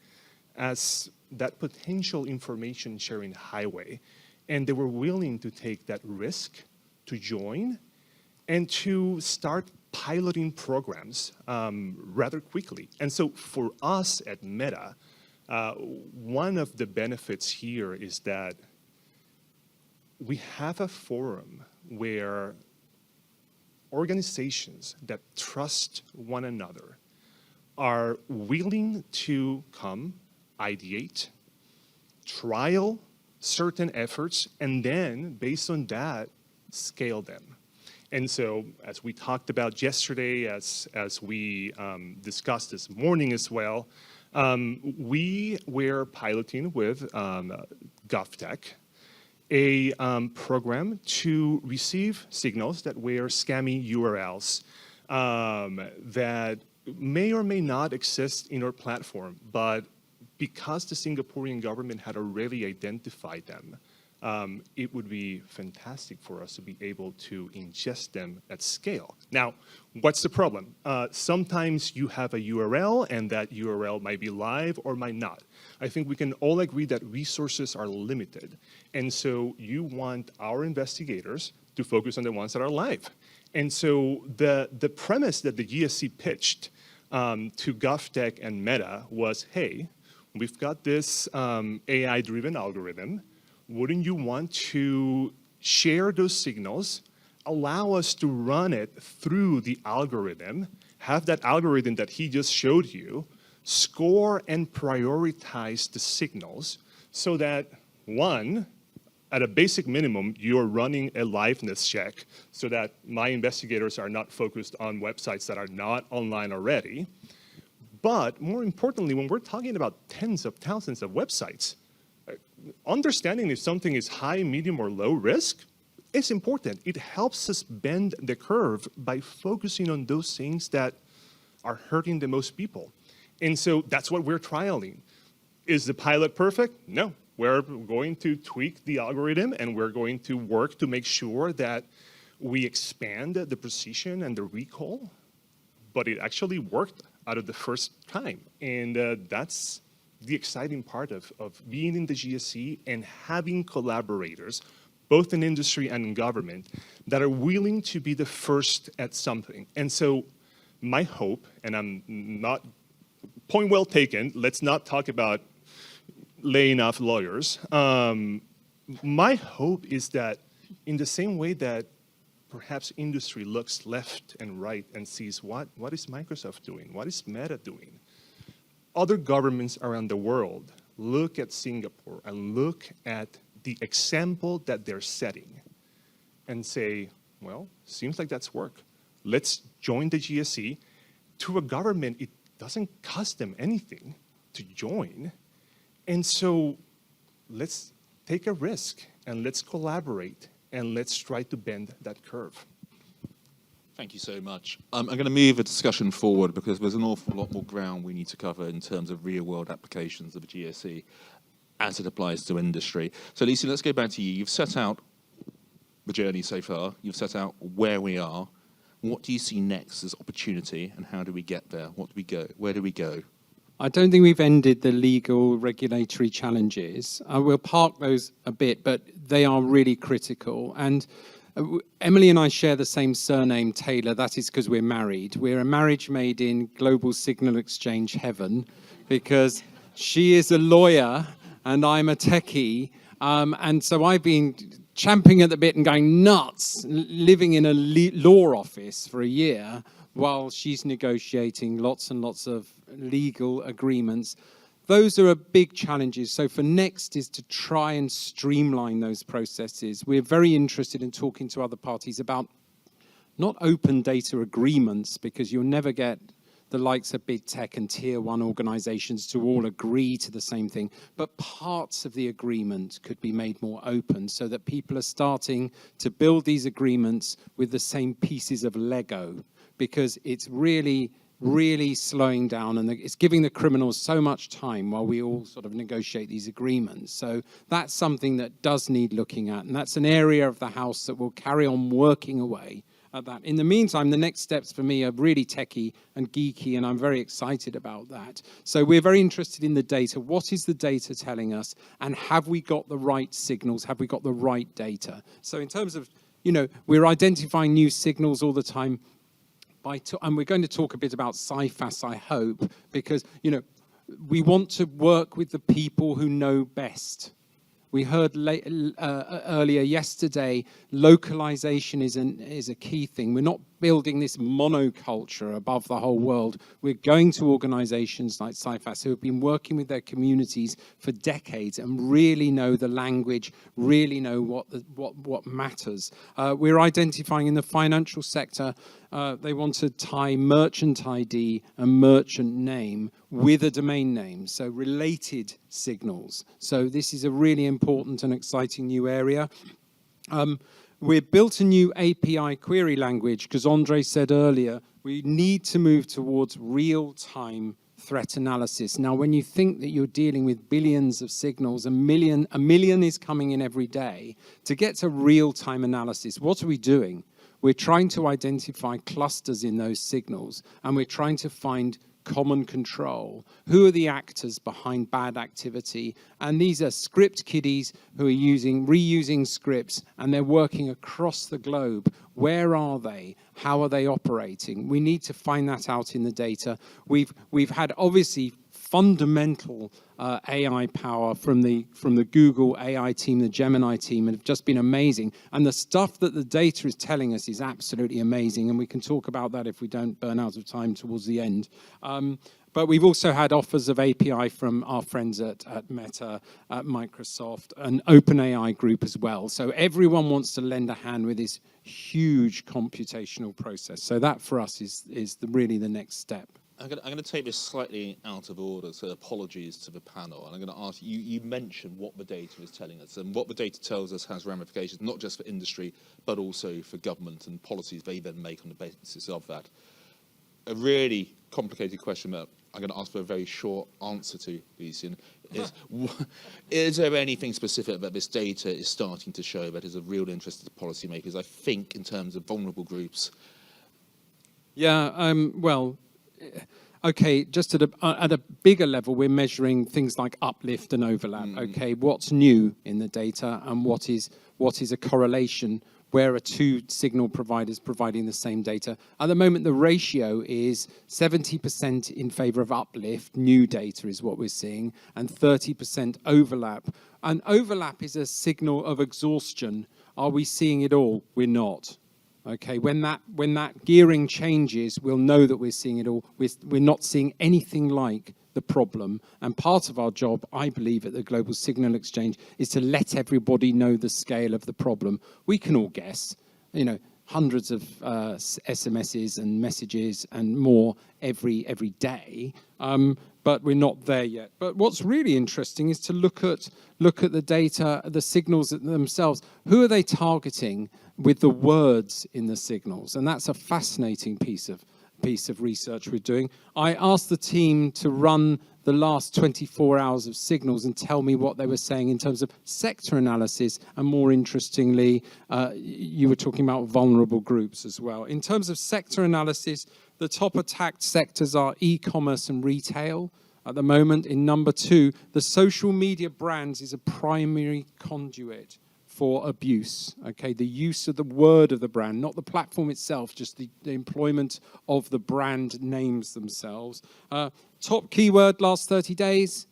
as that potential information sharing highway. And they were willing to take that risk to join and to start piloting programs rather quickly. And so for us at Meta, one of the benefits here is that we have a forum where organizations that trust one another are willing to come, ideate, trial certain efforts, and then, based on that, scale them. And so, as we talked about yesterday, as we discussed this morning as well, we were piloting with GovTech a program to receive signals that were scammy URLs that may or may not exist in our platform, but because the Singaporean government had already identified them, it would be fantastic for us to be able to ingest them at scale. Now, what's the problem? Sometimes you have a URL and that URL might be live or might not. I think we can all agree that resources are limited. And so you want our investigators to focus on the ones that are live. And so the premise that the GSC pitched to GovTech and Meta was, hey, we've got this AI-driven algorithm. Wouldn't you want to share those signals, allow us to run it through the algorithm, have that algorithm that he just showed you, score and prioritize the signals so that, one, at a basic minimum, you're running a liveness check so that my investigators are not focused on websites that are not online already. But more importantly, when we're talking about tens of thousands of websites, understanding if something is high, medium, or low risk is important. It helps us bend the curve by focusing on those things that are hurting the most people. And so that's what we're trialing. Is the pilot perfect? No. We're going to tweak the algorithm, and we're going to work to make sure that we expand the precision and the recall, but it actually worked out of the first time. And that's the exciting part of being in the GSE and having collaborators, both in industry and in government, that are willing to be the first at something. And so my hope, and I'm not, point well taken, let's not talk about laying off lawyers. My hope is that in the same way that perhaps industry looks left and right and sees what is Microsoft doing? What is Meta doing? Other governments around the world look at Singapore and look at the example that they're setting and say, well, seems like that's work. Let's join the GSE. To a government, it doesn't cost them anything to join. And so let's take a risk and let's collaborate and let's try to bend that curve.
Thank you so much. I'm going to move the discussion forward because there's an awful lot more ground we need to cover in terms of real-world applications of the GSE as it applies to industry. So, Lisa, let's go back to you. You've set out the journey so far. You've set out where we are. What do you see next as opportunity, and how do we get there? What do we go? Where do we go?
I don't think we've ended the legal regulatory challenges. We'll park those a bit, but they are really critical. And Emily and I share the same surname, Taylor. That is because we're married. We're a marriage made in global signal exchange heaven, because she is a lawyer and I'm a techie. And so I've been champing at the bit and going nuts, living in a law office for a year while she's negotiating lots and lots of legal agreements. Those are big challenges. So for next is to try and streamline those processes. We're very interested in talking to other parties about not open data agreements, because you'll never get the likes of big tech and tier one organizations to all agree to the same thing, but parts of the agreement could be made more open so that people are starting to build these agreements with the same pieces of Lego, because it's really slowing down, and it's giving the criminals so much time while we all sort of negotiate these agreements. So that's something that does need looking at, and that's an area of the House that will carry on working away at that. In the meantime, the next steps for me are really techie and geeky, and I'm very excited about that. So we're very interested in the data. What is the data telling us, and have we got the right signals? Have we got the right data? So in terms of, we're identifying new signals all the time. And we're going to talk a bit about CIFAS, I hope, because, we want to work with the people who know best. We heard earlier yesterday, localization is a key thing. We're not building this monoculture above the whole world. We're going to organizations like CIFAS who have been working with their communities for decades and really know the language, really know what matters. We're identifying in the financial sector, they want to tie merchant ID and merchant name with a domain name, so related signals. So this is a really important and exciting new area. We've built a new API query language because Andre said earlier, we need to move towards real-time threat analysis. Now, when you think that you're dealing with billions of signals, a million is coming in every day, to get to real-time analysis, what are we doing? We're trying to identify clusters in those signals, and we're trying to find common control. Who are the actors behind bad activity? And these are script kiddies who are reusing scripts, and they're working across the globe. Where are they? How are they operating? We need to find that out in the data. We've had obviously fundamental AI power from the Google AI team, the Gemini team, and have just been amazing. And the stuff that the data is telling us is absolutely amazing. And we can talk about that if we don't burn out of time towards the end. But we've also had offers of API from our friends at Meta, at Microsoft, and OpenAI group as well. So everyone wants to lend a hand with this huge computational process. So that for us is really the next step.
I'm going to take this slightly out of order, so apologies to the panel. And I'm going to ask you, you mentioned what the data is telling us, and what the data tells us has ramifications, not just for industry, but also for government and policies they then make on the basis of that. A really complicated question that I'm going to ask for a very short answer to, Lucien, is there anything specific that this data is starting to show that is of real interest to policymakers? I think in terms of vulnerable groups.
Yeah, well, okay, just at a bigger level, we're measuring things like uplift and overlap. Okay, what's new in the data and what is a correlation? Where are two signal providers providing the same data? At the moment, the ratio is 70% in favor of uplift, new data is what we're seeing, and 30% overlap. And overlap is a signal of exhaustion. Are we seeing it all? We're not. Okay, when that gearing changes, we'll know that we're seeing it all. We're not seeing anything like the problem. And part of our job, I believe, at the Global Signal Exchange is to let everybody know the scale of the problem. We can all guess, hundreds of SMSs and messages and more every day. But we're not there yet. But what's really interesting is to look at the data, the signals themselves. Who are they targeting with the words in the signals? And that's a fascinating piece of research we're doing. I asked the team to run the last 24 hours of signals and tell me what they were saying in terms of sector analysis, and more interestingly, you were talking about vulnerable groups as well. In terms of sector analysis, the top attacked sectors are e-commerce and retail. At the moment, in number 2, the social media brands is a primary conduit for abuse, okay? The use of the word of the brand, not the platform itself, just the employment of the brand names themselves. Top keyword last 30 days,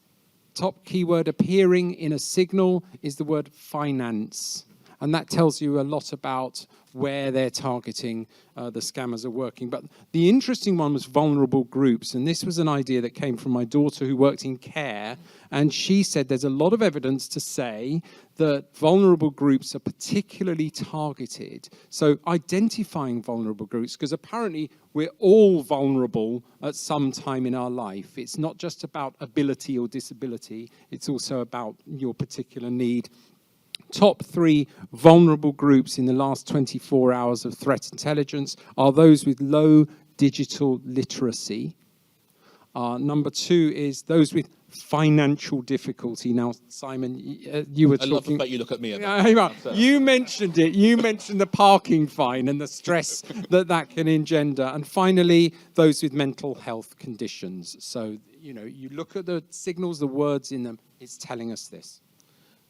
top keyword appearing in a signal is the word finance. And that tells you a lot about where they're targeting, the scammers are working. But the interesting one was vulnerable groups. And this was an idea that came from my daughter who worked in care. And she said there's a lot of evidence to say that vulnerable groups are particularly targeted. So identifying vulnerable groups, because apparently we're all vulnerable at some time in our life. It's not just about ability or disability. It's also about your particular need. Top 3 vulnerable groups in the last 24 hours of threat intelligence are those with low digital literacy. Number 2 is those with financial difficulty. Now, Simon, you were talking... I love
the fact you look at me.
You mentioned it. You mentioned the parking fine and the stress that can engender. And finally, those with mental health conditions. So, you look at the signals, the words in them, it's telling us this.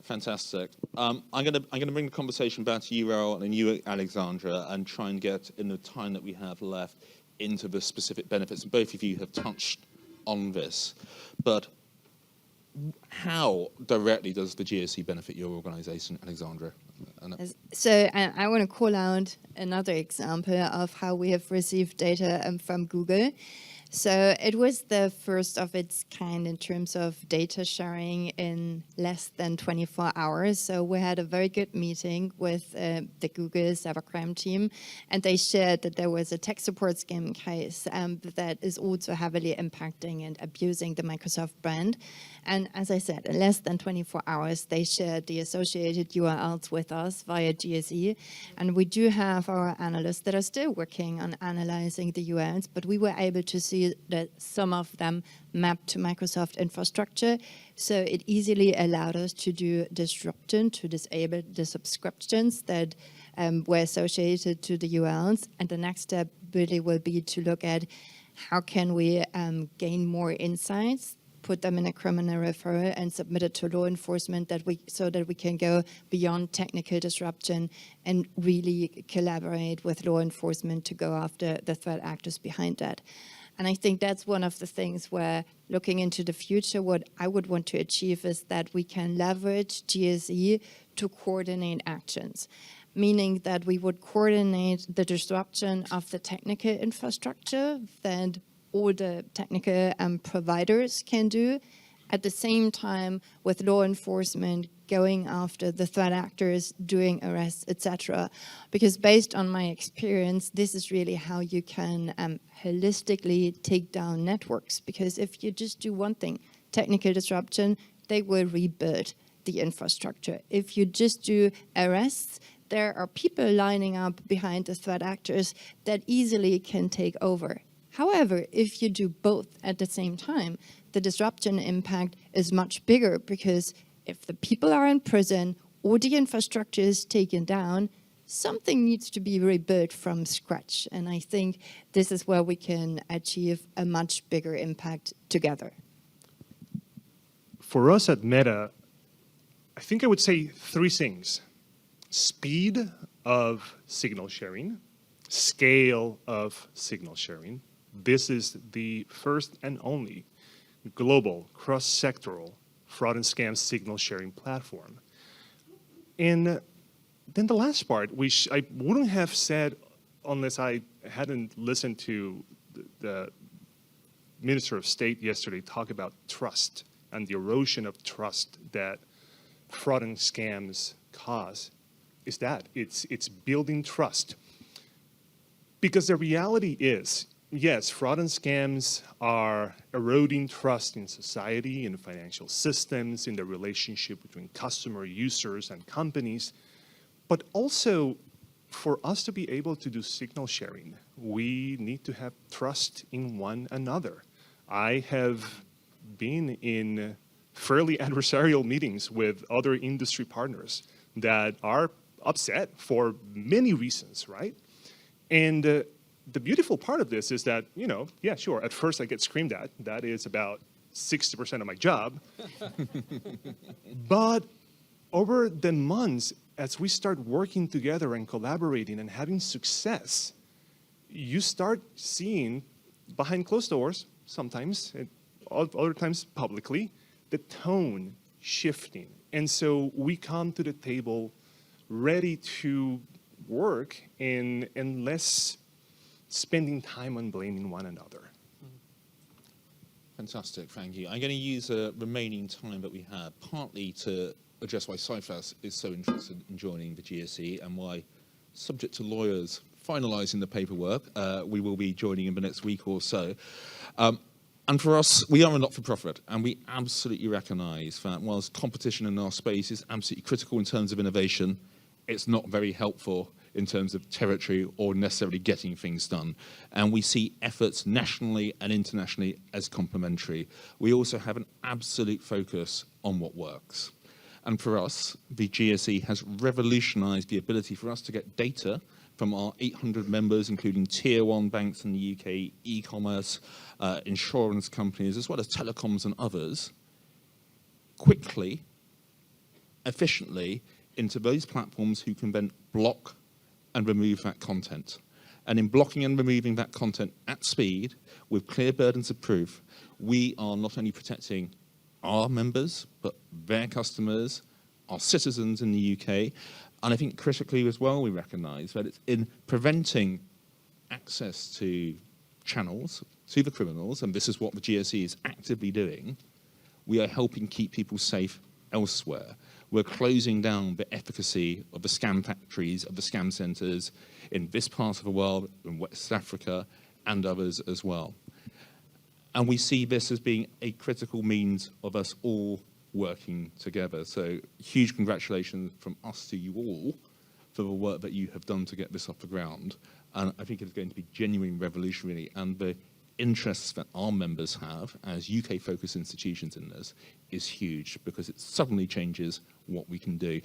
Fantastic. I'm going to bring the conversation back to you, Raoul, and you, Alexandra, and try and get, in the time that we have left, into the specific benefits. And both of you have touched on this. But how directly does the GSE benefit your organisation, Alexandra?
So I want to call out another example of how we have received data from Google. So it was the first of its kind in terms of data sharing in less than 24 hours. So we had a very good meeting with the Google cybercrime team, and they shared that there was a tech support scam case that is also heavily impacting and abusing the Microsoft brand. And as I said, in less than 24 hours, they shared the associated URLs with us via GSE. And we do have our analysts that are still working on analyzing the URLs, but we were able to see that some of them mapped to Microsoft infrastructure. So it easily allowed us to do disruption, to disable the subscriptions that were associated to the URLs. And the next step really will be to look at how can we gain more insights, put them in a criminal referral and submit it to law enforcement so that we can go beyond technical disruption and really collaborate with law enforcement to go after the threat actors behind that. And I think that's one of the things where, looking into the future, what I would want to achieve is that we can leverage GSE to coordinate actions, meaning that we would coordinate the disruption of the technical infrastructure that all the technical providers can do, at the same time with law enforcement going after the threat actors, doing arrests, etc. Because based on my experience, this is really how you can holistically take down networks. Because if you just do one thing, technical disruption, they will rebuild the infrastructure. If you just do arrests, there are people lining up behind the threat actors that easily can take over. However, if you do both at the same time, the disruption impact is much bigger, because if the people are in prison or the infrastructure is taken down, something needs to be rebuilt from scratch. And I think this is where we can achieve a much bigger impact together.
For us at Meta, I think I would say three things: speed of signal sharing, scale of signal sharing. This is the first and only global, cross-sectoral fraud and scam signal sharing platform. And then the last part, which I wouldn't have said unless I hadn't listened to the Minister of State yesterday talk about trust and the erosion of trust that fraud and scams cause, is that it's building trust. Because the reality is, yes, fraud and scams are eroding trust in society, in financial systems, in the relationship between customer, users, and companies. But also, for us to be able to do signal sharing, we need to have trust in one another. I have been in fairly adversarial meetings with other industry partners that are upset for many reasons, right? And the beautiful part of this is that, yeah, sure, at first I get screamed at. That is about 60% of my job. But over the months, as we start working together and collaborating and having success, you start seeing behind closed doors, sometimes, and other times publicly, the tone shifting. And so we come to the table ready to work and less spending time on blaming one another.
Fantastic, thank you. I'm going to use the remaining time that we have partly to address why CIFAS is so interested in joining the GSE and why, subject to lawyers finalising the paperwork, we will be joining in the next week or so. And for us, we are a not-for-profit, and we absolutely recognise that whilst competition in our space is absolutely critical in terms of innovation, it's not very helpful in terms of territory or necessarily getting things done. And we see efforts nationally and internationally as complementary. We also have an absolute focus on what works. And for us, the GSE has revolutionised the ability for us to get data from our 800 members, including tier one banks in the UK, e-commerce, insurance companies, as well as telecoms and others, quickly, efficiently, into those platforms who can then block and remove that content. And in blocking and removing that content at speed, with clear burdens of proof, we are not only protecting our members, but their customers, our citizens in the UK. And I think critically as well, we recognise that it's in preventing access to channels, to the criminals, and this is what the GSE is actively doing, we are helping keep people safe elsewhere. We're closing down the efficacy of the scam factories, of the scam centres in this part of the world, in West Africa, and others as well. And we see this as being a critical means of us all working together. So huge congratulations from us to you all for the work that you have done to get this off the ground. And I think it's going to be genuinely revolutionary, and the interests that our members have as UK-focused institutions in this is huge, because it suddenly changes what we can do.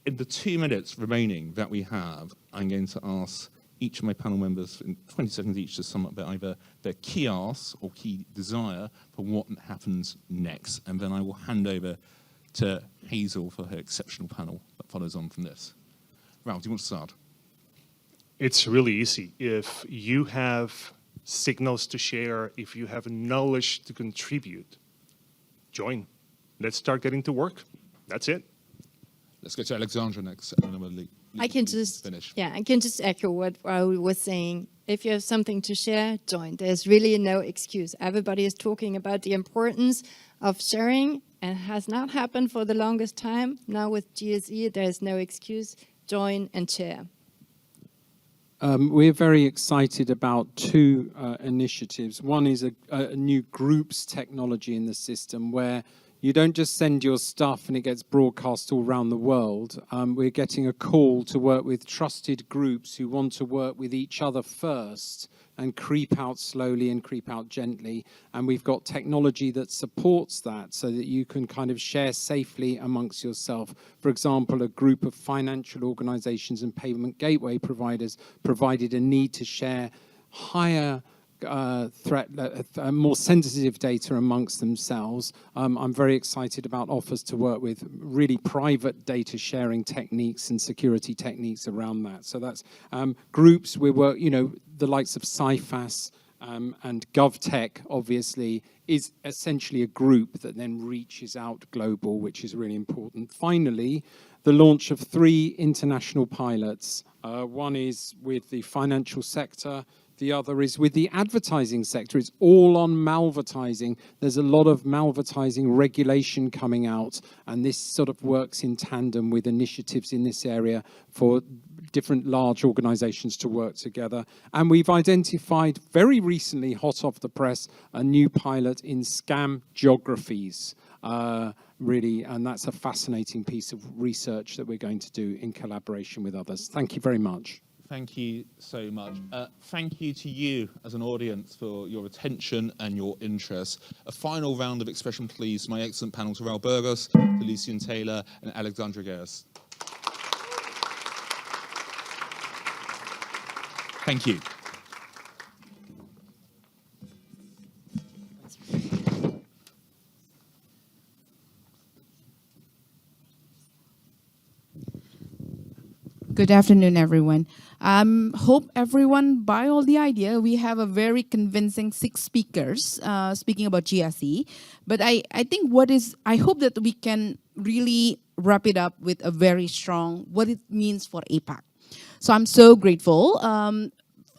In the 2 minutes remaining that we have, I'm going to ask each of my panel members in 20 seconds each to sum up either their key asks or key desire for what happens next. And then I will hand over to Hazel for her exceptional panel that follows on from this. Ralph, do you want to start?
It's really easy. If you have signals to share, if you have knowledge to contribute, join. Let's start getting to work. That's it.
Let's go to Alexandra next. And then we'll
I can just
finish.
Yeah, I can just echo what Raul was saying. If you have something to share, join. There's really no excuse. Everybody is talking about the importance of sharing, and has not happened for the longest time. Now with GSE, there is no excuse. Join and share.
We're very excited about two initiatives. One is a new groups technology in the system where you don't just send your stuff and it gets broadcast all around the world. We're getting a call to work with trusted groups who want to work with each other first and creep out slowly and creep out gently. And we've got technology that supports that so that you can kind of share safely amongst yourself. For example, a group of financial organizations and payment gateway providers provided a need to share higher more sensitive data amongst themselves. I'm very excited about offers to work with really private data sharing techniques and security techniques around that. So that's groups. We work, the likes of CIFAS and GovTech, obviously, is essentially a group that then reaches out global, which is really important. Finally, the launch of 3 international pilots. One is with the financial sector. The other is with the advertising sector. It's all on malvertising. There's a lot of malvertising regulation coming out, and this sort of works in tandem with initiatives in this area for different large organizations to work together. And we've identified very recently, hot off the press, a new pilot in scam geographies, really, and that's a fascinating piece of research that we're going to do in collaboration with others. Thank you very much.
Thank you so much. Thank you to you as an audience for your attention and your interest. A final round of expression, please, my excellent panel to Raul Burgos, to Lucien Taylor, and Alexandra Gers. Thank you.
Good afternoon, everyone. Hope everyone buy all the idea. We have a very convincing 6 speakers speaking about GSE. But I think I hope that we can really wrap it up with a very strong, what it means for APAC. So I'm so grateful.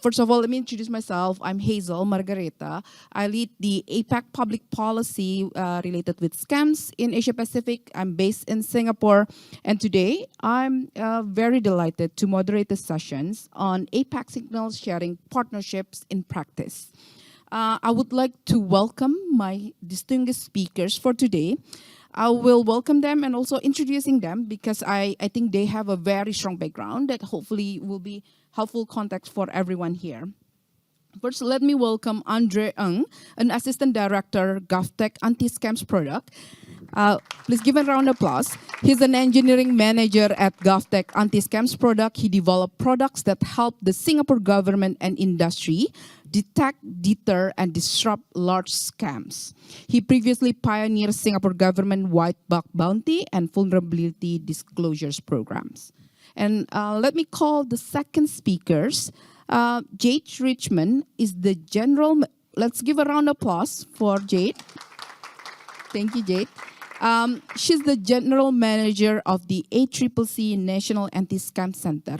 First of all, let me introduce myself. I'm Hazel Margareta. I lead the APAC public policy related with scams in Asia Pacific. I'm based in Singapore. And today, I'm very delighted to moderate the sessions on APAC signal sharing partnerships in practice. I would like to welcome my distinguished speakers for today. I will welcome them and also introducing them because I think they have a very strong background that hopefully will be helpful context for everyone here. First, let me welcome Andre Ng, an Assistant Director, GovTech Anti-Scams Product. Please give a round of applause. He's an engineering manager at GovTech Anti-Scams Product. He developed products that help the Singapore government and industry detect, deter, and disrupt large scams. He previously pioneered Singapore government white bug bounty and vulnerability disclosures programs. And let me call the second speakers. Jade Richmond is the general. Let's give a round of applause for Jade. Thank you, Jade. She's the general manager of the ACCC National Anti-Scam Center,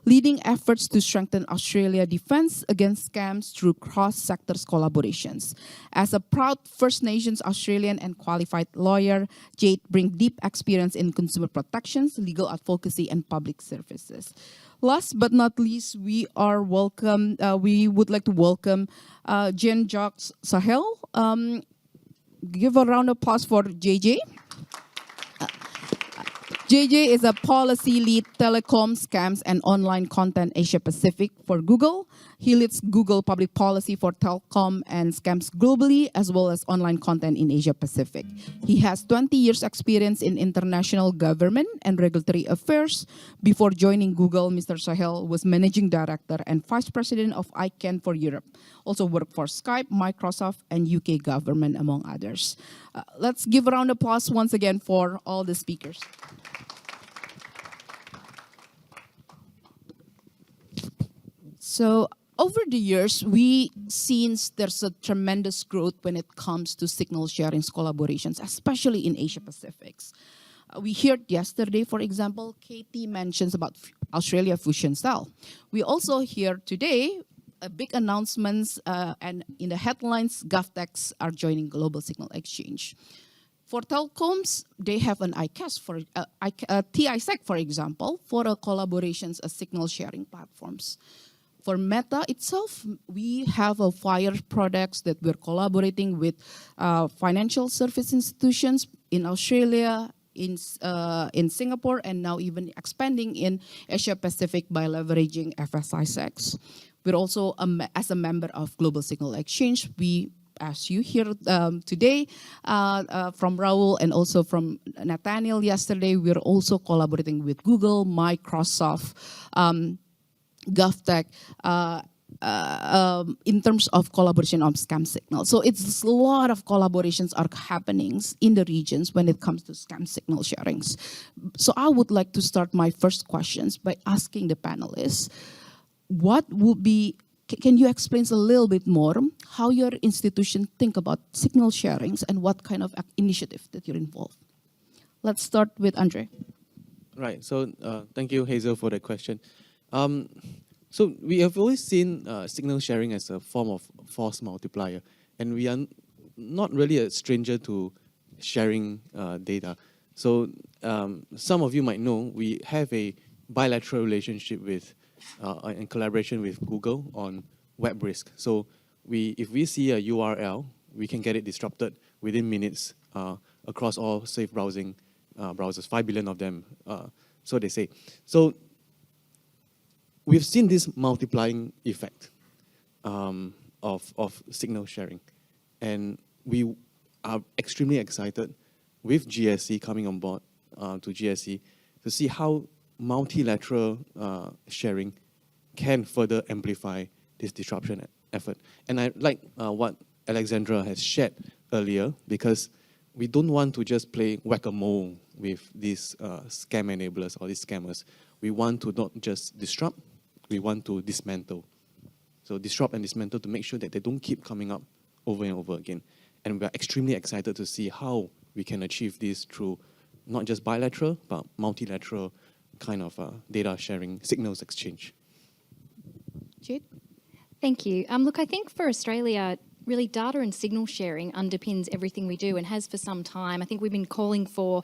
leading efforts to strengthen Australia's defense against scams through cross-sector collaborations. As a proud First Nations Australian and qualified lawyer, Jade brings deep experience in consumer protections, legal advocacy, and public services. Last but not least, we would like to welcome Jean-Jacques Sahel. Give a round of applause for JJ. JJ is a policy lead telecom, scams, and online content Asia Pacific for Google. He leads Google public policy for telecom and scams globally, as well as online content in Asia Pacific. He has 20 years experience in international government and regulatory affairs. Before joining Google, Mr. Sahel was managing director and vice president of ICANN for Europe. Also worked for Skype, Microsoft, and UK government, among others. Let's give a round of applause once again for all the speakers. So over the years, we seen there's a tremendous growth when it comes to signal sharing collaborations, especially in Asia Pacifics. We heard yesterday, for example, Katie mentions about Australia Fusion Cell. We also hear today a big announcements, and in the headlines, GovTechs are joining Global Signal Exchange. For telecoms, they have an ICASS for TISEC, for example, for collaborations as signal sharing platforms. For Meta itself, we have a FIRE products that we're collaborating with financial service institutions in Australia, in Singapore, and now even expanding in Asia Pacific by leveraging FSISEX. We're also, as a member of Global Signal Exchange, we, as you hear today from Raul and also from Nathaniel yesterday, we're also collaborating with Google, Microsoft, GovTech, in terms of collaboration on scam signal. So it's a lot of collaborations are happening in the regions when it comes to scam signal sharings. So I would like to start my first questions by asking the panelists, what would be, can you explain a little bit more how your institution think about signal sharings and what kind of initiative that you're involved? Let's start with Andre.
Right, so thank you, Hazel, for the question. So we have always seen signal sharing as a form of force multiplier, and we are not really a stranger to sharing data. So some of you might know we have a bilateral relationship with in collaboration with Google on web risk. So if we see a URL, we can get it disrupted within minutes across all safe browsing browsers, 5 billion of them, so they say. So we've seen this multiplying effect of signal sharing. And we are extremely excited with GSE coming on board to GSE to see how multilateral sharing can further amplify this disruption effort. And I like what Alexandra has shared earlier, because we don't want to just play whack-a-mole with these scam enablers or these scammers. We want to not just disrupt, we want to dismantle. So disrupt and dismantle to make sure that they don't keep coming up over and over again. And we're extremely excited to see how we can achieve this through not just bilateral, but multilateral kind of data sharing, signals exchange.
Jade?
Thank you. Look, I think for Australia, really data and signal sharing underpins everything we do and has for some time. I think we've been calling for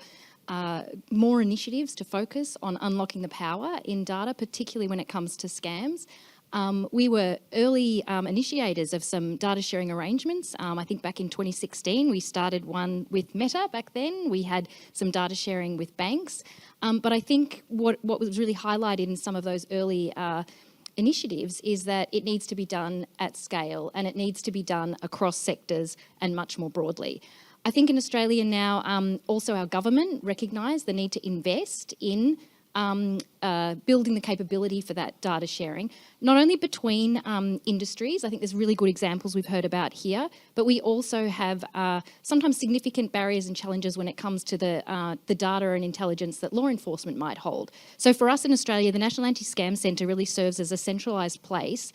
more initiatives to focus on unlocking the power in data, particularly when it comes to scams. We were early initiators of some data sharing arrangements. I think back in 2016, we started one with Meta back then. We had some data sharing with banks. But I think what was really highlighted in some of those early initiatives is that it needs to be done at scale and it needs to be done across sectors and much more broadly. I think in Australia now, also our government recognise the need to invest in building the capability for that data sharing, not only between industries. I think there's really good examples we've heard about here, but we also have sometimes significant barriers and challenges when it comes to the data and intelligence that law enforcement might hold. So for us in Australia, the National Anti-Scam Centre really serves as a centralised place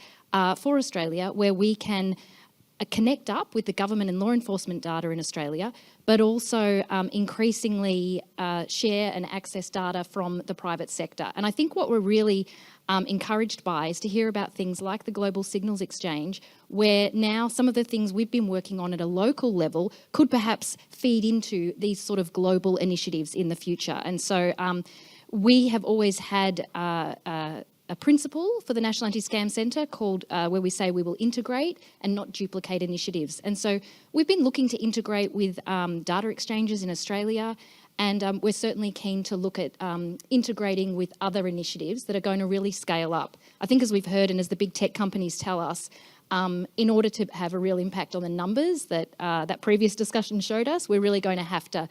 for Australia where we can connect up with the government and law enforcement data in Australia, but also increasingly share and access data from the private sector. And I think what we're really encouraged by is to hear about things like the Global Signals Exchange, where now some of the things we've been working on at a local level could perhaps feed into these sort of global initiatives in the future. And so we have always had a principle for the National Anti-Scam Centre called where we say we will integrate and not duplicate initiatives. And so we've been looking to integrate with data exchanges in Australia, and we're certainly keen to look at integrating with other initiatives that are going to really scale up. I think as we've heard and as the big tech companies tell us, in order to have a real impact on the numbers that that previous discussion showed us, we're really going to have to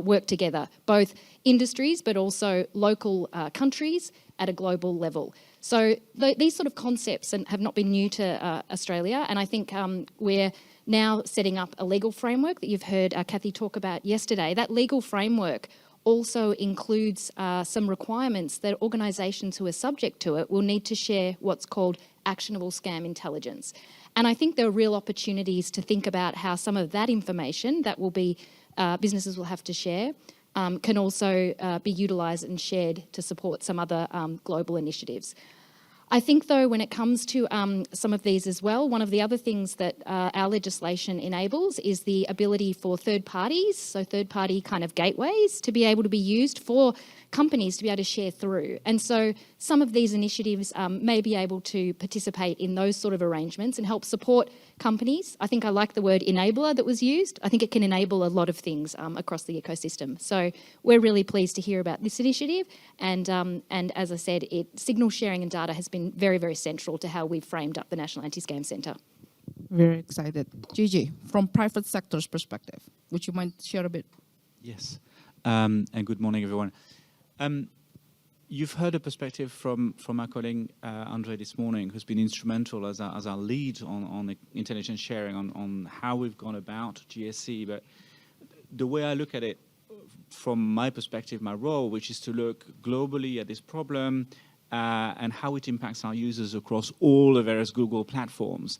work together, both industries but also local countries at a global level. So these sort of concepts have not been new to Australia, and I think we're now setting up a legal framework that you've heard Kathy talk about yesterday. That legal framework also includes some requirements that organisations who are subject to it will need to share what's called actionable scam intelligence. And I think there are real opportunities to think about how some of that information that will be businesses will have to share can also be utilised and shared to support some other global initiatives. I think, though, when it comes to some of these as well, one of the other things that our legislation enables is the ability for third parties, so third-party kind of gateways, to be able to be used for companies to be able to share through. And so some of these initiatives may be able to participate in those sort of arrangements and help support companies. I think I like the word enabler that was used. I think it can enable a lot of things across the ecosystem. So we're really pleased to hear about this initiative. And as I said, signal sharing and data has been very, very central to how we've framed up the National Anti-Scam Centre.
Very excited. Gigi, from private sector's perspective, would you mind share a bit?
Yes, and good morning, everyone. You've heard a perspective from our colleague Andre this morning, who's been instrumental as our lead on intelligence sharing, on how we've gone about GSE. But the way I look at it, from my perspective, my role, which is to look globally at this problem and how it impacts our users across all the various Google platforms,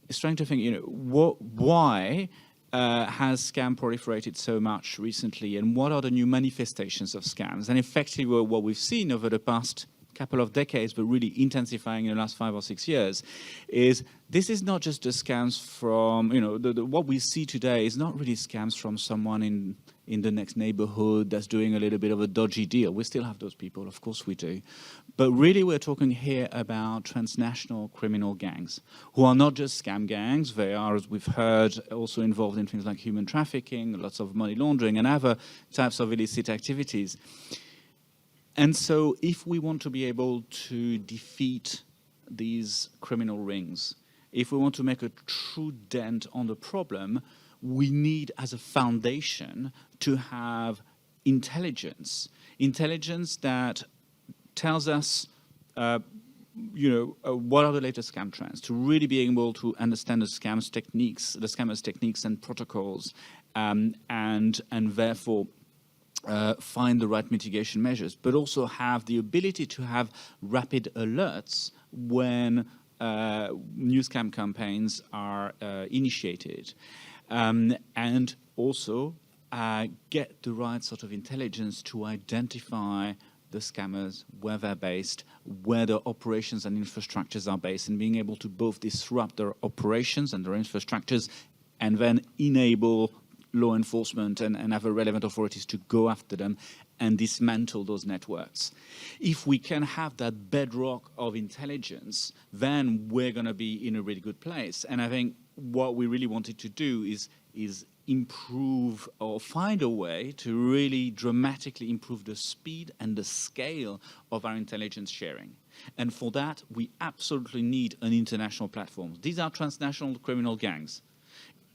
is trying to think, why has scam proliferated so much recently, and what are the new manifestations of scams? And effectively, what we've seen over the past couple of decades, but really intensifying in the last 5 or 6 years, is this is not just the scams from, what we see today is not really scams from someone in the next neighborhood that's doing a little bit of a dodgy deal. We still have those people, of course we do. But really we're talking here about transnational criminal gangs, who are not just scam gangs. They are, as we've heard, also involved in things like human trafficking, lots of money laundering, and other types of illicit activities. And so if we want to be able to defeat these criminal rings, if we want to make a true dent on the problem, we need, as a foundation, to have intelligence that tells us, what are the latest scam trends, to really be able to understand the scammers' techniques and protocols, and therefore find the right mitigation measures, but also have the ability to have rapid alerts when new scam campaigns are initiated. And also get the right sort of intelligence to identify the scammers, where they're based, where their operations and infrastructures are based, and being able to both disrupt their operations and their infrastructures, and then enable law enforcement and other relevant authorities to go after them and dismantle those networks. If we can have that bedrock of intelligence, then we're going to be in a really good place. And I think what we really wanted to do is improve or find a way to really dramatically improve the speed and the scale of our intelligence sharing. And for that, we absolutely need an international platform. These are transnational criminal gangs.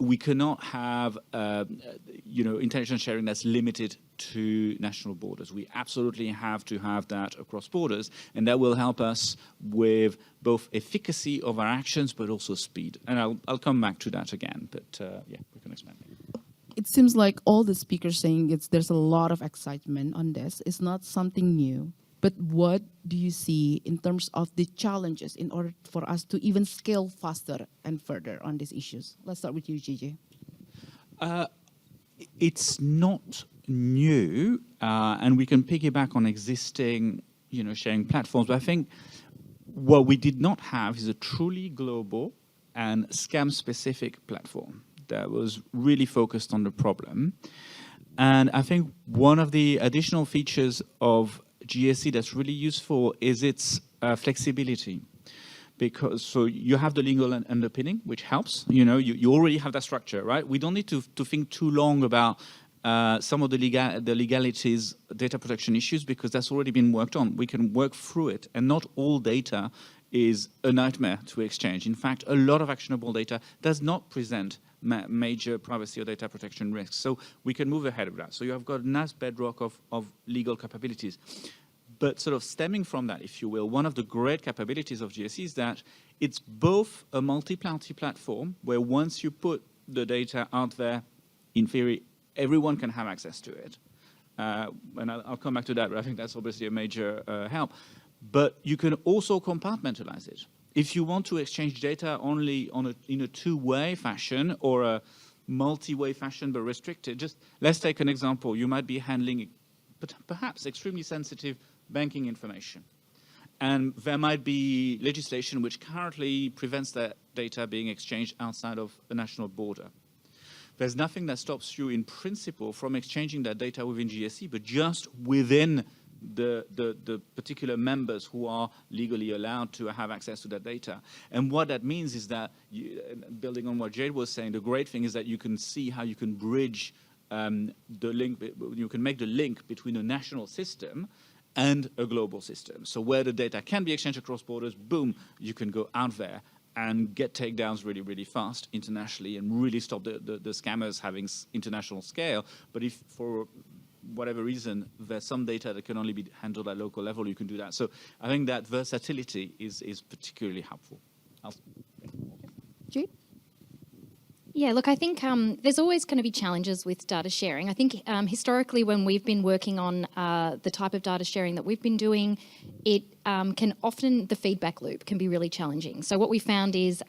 We cannot have, intelligence sharing that's limited to national borders. We absolutely have to have that across borders, and that will help us with both efficacy of our actions, but also speed. And I'll come back to that again, but we can expand.
It seems like all the speakers saying there's a lot of excitement on this. It's not something new. But what do you see in terms of the challenges in order for us to even scale faster and further on these issues? Let's start with you, Gigi.
It's not new, and we can piggyback on existing, sharing platforms. But I think what we did not have is a truly global and scam-specific platform that was really focused on the problem. And I think one of the additional features of GSE that's really useful is its flexibility, because so you have the legal underpinning, which helps. You already have that structure, right? We don't need to think too long about some of the legalities, data protection issues, because that's already been worked on. We can work through it, and not all data is a nightmare to exchange. In fact, a lot of actionable data does not present major privacy or data protection risks. So we can move ahead of that. So you have got a nice bedrock of legal capabilities. But sort of stemming from that, if you will, one of the great capabilities of GSE is that it's both a multi-party platform where once you put the data out there, in theory, everyone can have access to it. And I'll come back to that, but I think that's obviously a major help. But you can also compartmentalize it. If you want to exchange data only in a two-way fashion or a multi-way fashion but restricted, just let's take an example. You might be handling perhaps extremely sensitive banking information. And there might be legislation which currently prevents that data being exchanged outside of a national border. There's nothing that stops you in principle from exchanging that data within GSE, but just within the particular members who are legally allowed to have access to that data. And what that means is that, building on what Jade was saying, the great thing is that you can see how you can bridge the link, you can make the link between a national system and a global system. So where the data can be exchanged across borders, boom, you can go out there and get takedowns really, really fast internationally and really stop the scammers having international scale. But if for whatever reason there's some data that can only be handled at local level, you can do that. So I think that versatility is particularly helpful.
Jude? Yeah, look, I think there's always going to be challenges with data sharing. I think historically when we've been working on the type of data sharing that we've been doing, it can often, the feedback loop can be really challenging. So what we found is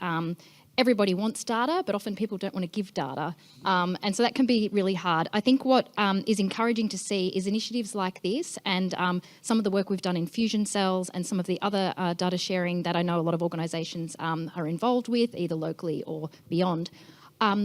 everybody wants data, but often people don't want to give data. And so that can be really hard. I think what is encouraging to see is initiatives like this and some of the work we've done in fusion cells and some of the other data sharing that I know a lot of organisations are involved with, either locally or beyond.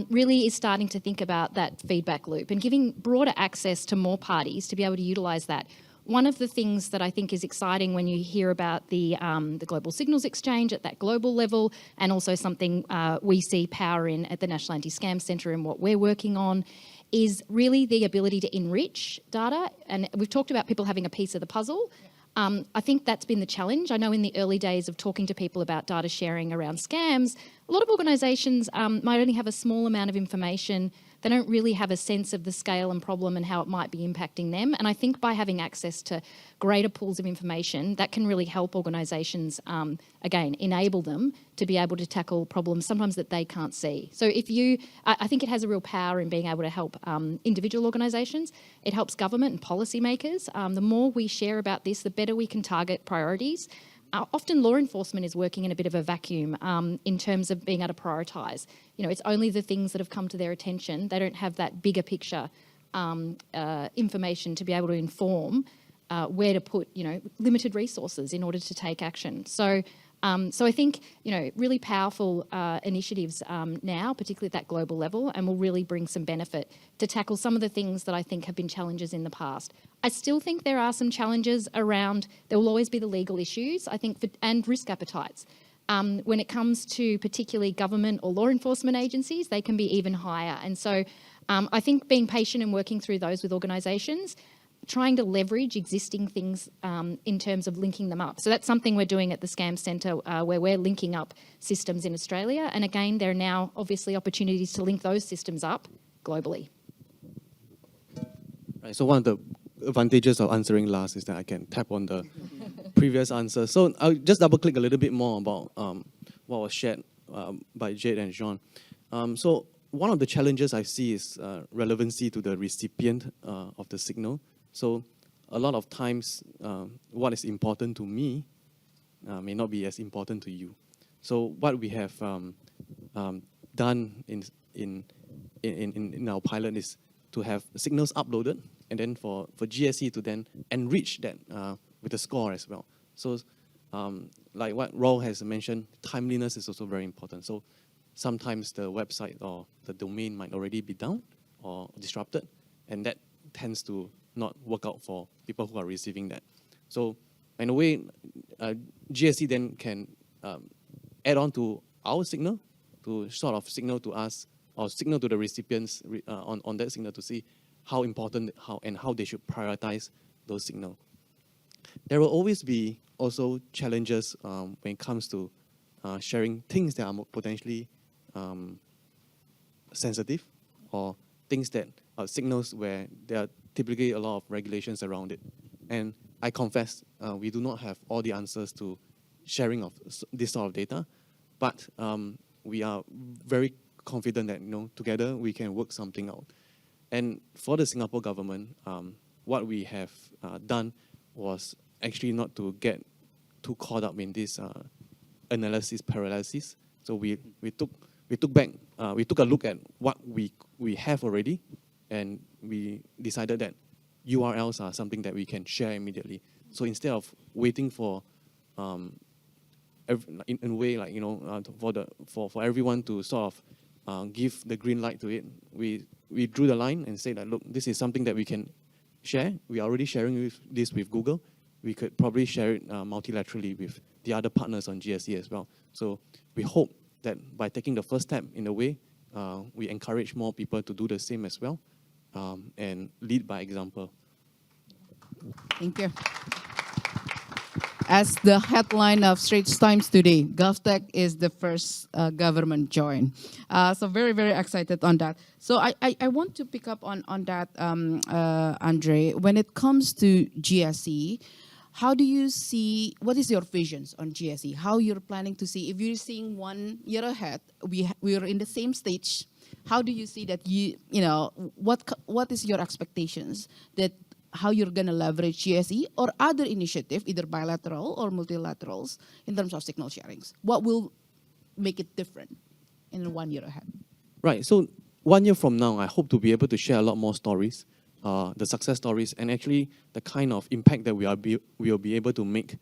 Really is starting to think about that feedback loop and giving broader access to more parties to be able to utilise that. One of the things that I think is exciting when you hear about the Global Signals Exchange at that global level, and also something we see power in at the National Anti-Scam Centre and what we're working on, is really the ability to enrich data. And we've talked about people having a piece of the puzzle. I think that's been the challenge. I know in the early days of talking to people about data sharing around scams, a lot of organisations might only have a small amount of information. They don't really have a sense of the scale and problem and how it might be impacting them. And I think by having access to greater pools of information, that can really help organisations, again, enable them to be able to tackle problems sometimes that they can't see. So I think it has a real power in being able to help individual organisations. It helps government and policymakers. The more we share about this, the better we can target priorities. Often law enforcement is working in a bit of a vacuum in terms of being able to prioritise. You know, it's only the things that have come to their attention. They don't have that bigger picture information to be able to inform where to put, limited resources in order to take action. So I think, really powerful initiatives now, particularly at that global level, and will really bring some benefit to tackle some of the things that I think have been challenges in the past. I still think there are some challenges around, there will always be the legal issues, I think, and risk appetites. When it comes to particularly government or law enforcement agencies, they can be even higher. And so I think being patient and working through those with organisations, trying to leverage existing things in terms of linking them up. So that's something we're doing at the Scam Centre where we're linking up systems in Australia. And again, there are now obviously opportunities to link those systems up globally.
Right, so one of the advantages of answering last is that I can tap on the previous answer. So I'll just double click a little bit more about what was shared by Jade and Jean. So one of the challenges I see is relevancy to the recipient of the signal. So a lot of times, what is important to me may not be as important to you. So what we have done in our pilot is to have signals uploaded, and then for GSE to then enrich that with a score as well. So like what Raul has mentioned, timeliness is also very important. So sometimes the website or the domain might already be down or disrupted, and that tends to not work out for people who are receiving that. So in a way, GSE then can add on to our signal to sort of signal to us or signal to the recipients on that signal to see how important how they should prioritize those signals. There will always be also challenges when it comes to sharing things that are potentially sensitive or things that are signals where there are typically a lot of regulations around it. And I confess, we do not have all the answers to sharing of this sort of data, but we are very confident that together we can work something out. And for the Singapore government, what we have done was actually not to get too caught up in this analysis paralysis. So we took a look at what we have already, and we decided that URLs are something that we can share immediately. So instead of waiting for in a way, like, for everyone to sort of give the green light to it, we drew the line and said that, look, this is something that we can share. We are already sharing this with Google. We could probably share it multilaterally with the other partners on GSE as well. So we hope that by taking the first step in a way, we encourage more people to do the same as well, and lead by example.
Thank you. As the headline of Straits Times today, GovTech is the first government join. So very, very excited on that. So I want to pick up on that, Andre. When it comes to GSE, how do you see, what is your visions on GSE? How you're planning to see, if you're seeing 1 year ahead, we are in the same stage. How do you see that what is your expectations that how you're going to leverage GSE or other initiative, either bilateral or multilaterals, in terms of signal sharings? What will make it different in 1 year ahead?
Right, so 1 year from now, I hope to be able to share a lot more stories, the success stories, and actually the kind of impact that we'll be able to make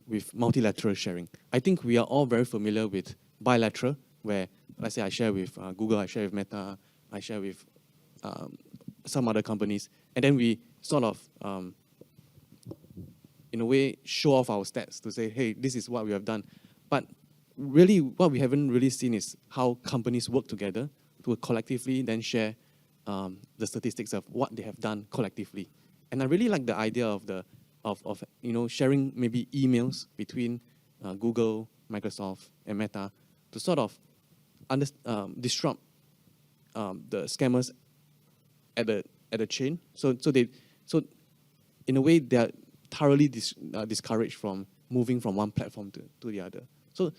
with multilateral sharing. I think we are all very familiar with bilateral, where, let's say, I share with Google, I share with Meta, I share with some other companies, and then we sort of, in a way, show off our stats to say, hey, this is what we have done. But really, what we haven't really seen is how companies work together to collectively then share the statistics of what they have done collectively. And I really like the idea of sharing maybe emails between Google, Microsoft, and Meta to sort of disrupt the scammers at the chain. So in a way, they are thoroughly discouraged from moving from one platform to the other. So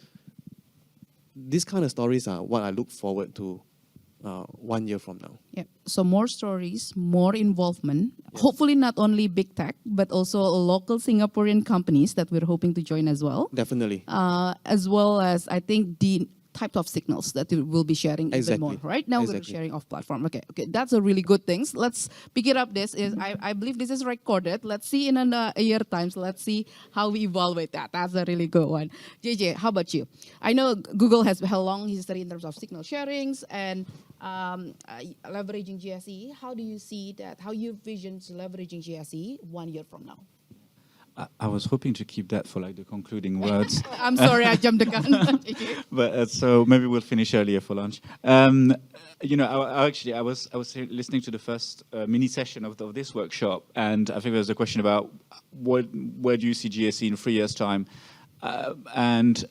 these kind of stories are what I look forward to 1 year from now.
Yeah. So more stories, more involvement. Yes. Hopefully not only big tech, but also local Singaporean companies that we're hoping to join as well.
Definitely.
As well as, I think, the type of signals that we will be sharing even more. Right now we're sharing off platform. Okay, that's a really good thing. Let's pick it up. This is I believe this is recorded. Let's see in a year time. So let's see how we evaluate that. That's a really good one. JJ, how about you? I know Google has a long history in terms of signal sharings and leveraging GSE. How do you see that? How you vision leveraging GSE 1 year from now?
I was hoping to keep that for like the concluding words.
I'm sorry, I jumped the gun.
But so maybe we'll finish earlier for lunch. I was listening to the first mini session of this workshop, and I think there was a question about where do you see GSE in 3 years' time, and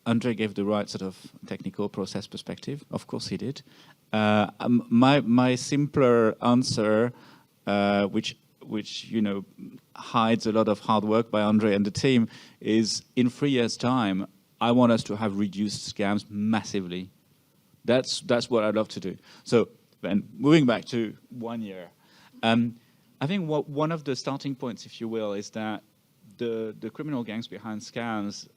Andre gave the right sort of technical process perspective. Of course, he did. My simpler answer, which hides a lot of hard work by Andre and the team, is in 3 years' time, I want us to have reduced scams massively. That's what I'd love to do. So then moving back to 1 year, I think one of the starting points, if you will, is that the criminal gangs behind scams,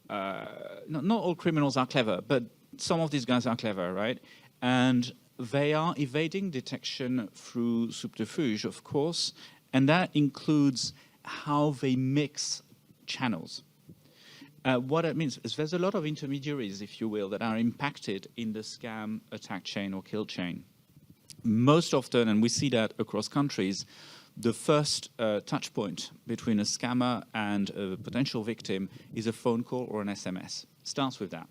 not all criminals are clever, but some of these guys are clever, right? And they are evading detection through subterfuge, of course, and that includes how they mix channels. What it means is there's a lot of intermediaries, if you will, that are impacted in the scam attack chain or kill chain. Most often, and we see that across countries, the first touch point between a scammer and a potential victim is a phone call or an SMS. Starts with that.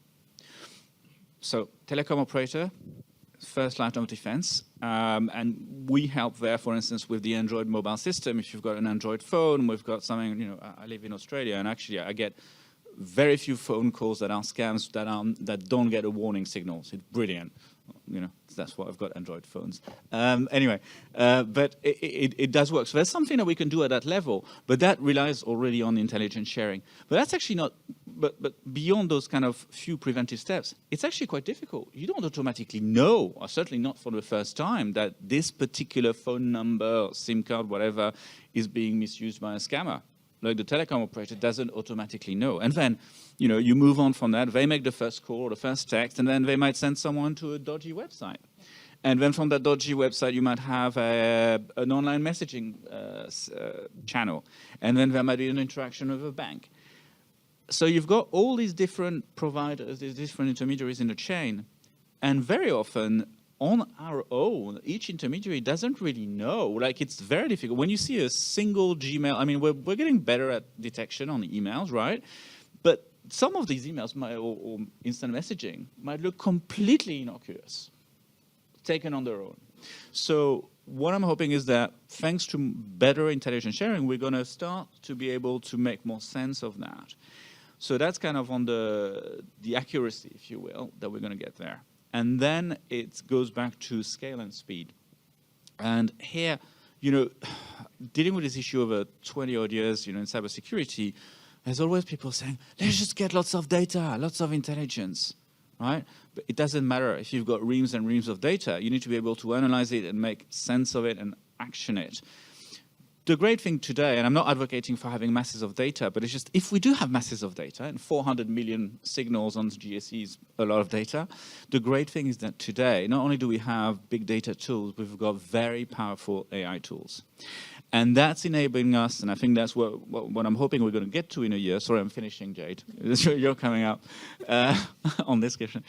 So, telecom operator, first line of defense, and we help there, for instance, with the Android mobile system. If you've got an Android phone, we've got something, I live in Australia, and actually I get very few phone calls that are scams that don't get a warning signal. So it's brilliant. That's why I've got Android phones. Anyway, but it does work. So there's something that we can do at that level, but that relies already on intelligence sharing. But that's actually not, but beyond those kind of few preventive steps, it's actually quite difficult. You don't automatically know, or certainly not for the first time, that this particular phone number, SIM card, whatever, is being misused by a scammer. Like the telecom operator doesn't automatically know. And then, you move on from that. They make the first call or the first text, and then they might send someone to a dodgy website. And then from that dodgy website, you might have an online messaging channel. And then there might be an interaction with a bank. So you've got all these different providers, these different intermediaries in the chain, and very often on our own, each intermediary doesn't really know. Like, it's very difficult. When you see a single Gmail, I mean, we're getting better at detection on emails, right? But some of these emails might, or instant messaging might look completely innocuous, taken on their own. So what I'm hoping is that thanks to better intelligence sharing, we're going to start to be able to make more sense of that. So that's kind of on the accuracy, if you will, that we're going to get there. And then it goes back to scale and speed. And here, you know, dealing with this issue over 20 odd years, you know, in cybersecurity, there's always people saying, let's just get lots of data, lots of intelligence, right? But it doesn't matter if you've got reams and reams of data. You need to be able to analyze it and make sense of it and action it. The great thing today, and I'm not advocating for having masses of data, but it's just if we do have masses of data, and 400 million signals on GSE is a lot of data, the great thing is that today, not only do we have big data tools, we've got very powerful AI tools. And that's enabling us, and I think that's what I'm hoping we're going to get to in a year. Sorry, I'm finishing, Jade. You're coming up on this question.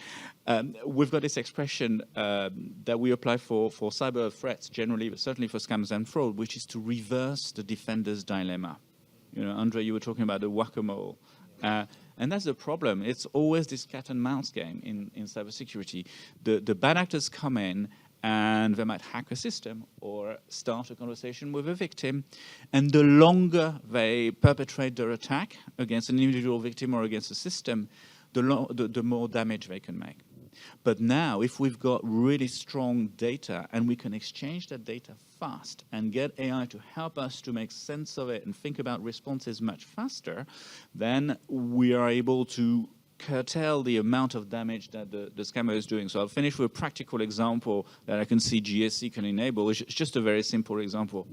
We've got this expression that we apply for cyber threats generally, but certainly for scams and fraud, which is to reverse the defender's dilemma. You know, Andre, you were talking about the whack-a-mole. And that's the problem. It's always this cat and mouse game in cybersecurity. The bad actors come in, and they might hack a system or start a conversation with a victim. And the longer they perpetrate their attack against an individual victim or against a system, the more damage they can make. But now, if we've got really strong data and we can exchange that data fast and get AI to help us to make sense of it and think about responses much faster, then we are able to curtail the amount of damage that the scammer is doing. So I'll finish with a practical example that I can see GSE can enable. It's just a very simple example.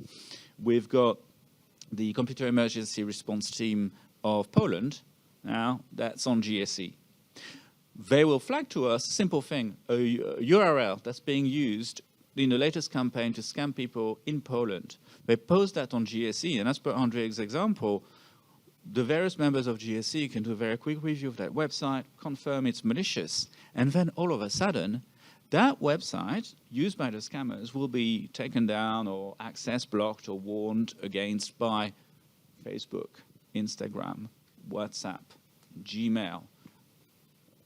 We've got the computer emergency response team of Poland. Now, that's on GSE. They will flag to us a simple thing, a URL that's being used in the latest campaign to scam people in Poland. They post that on GSE, and as per Andre's example, the various members of GSE can do a very quick review of that website, confirm it's malicious, and then all of a sudden, that website used by the scammers will be taken down or access blocked or warned against by Facebook, Instagram, WhatsApp, Gmail,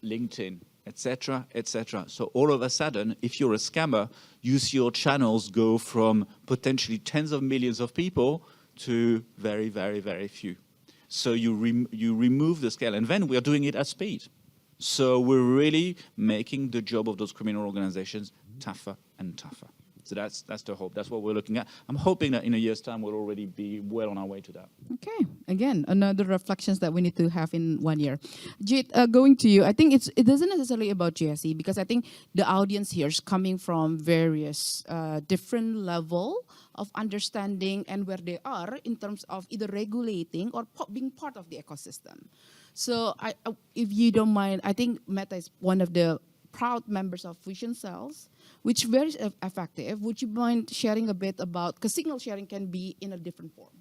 LinkedIn, etc., etc. So all of a sudden, if you're a scammer, you see your channels go from potentially tens of millions of people to very, very, very few. So you remove the scale, and then we are doing it at speed. So we're really making the job of those criminal organizations tougher and tougher. So that's the hope. That's what we're looking at. I'm hoping that in a year's time, we'll already be well on our way to that.
Okay, again, another reflections that we need to have in 1 year. Jade, going to you, I think it isn't necessarily about GSE, because I think the audience here is coming from various different level of understanding and where they are in terms of either regulating or being part of the ecosystem. So if you don't mind, I think Meta is one of the proud members of Fusion Cells, which is very effective. Would you mind sharing a bit about, because signal sharing can be in a different form.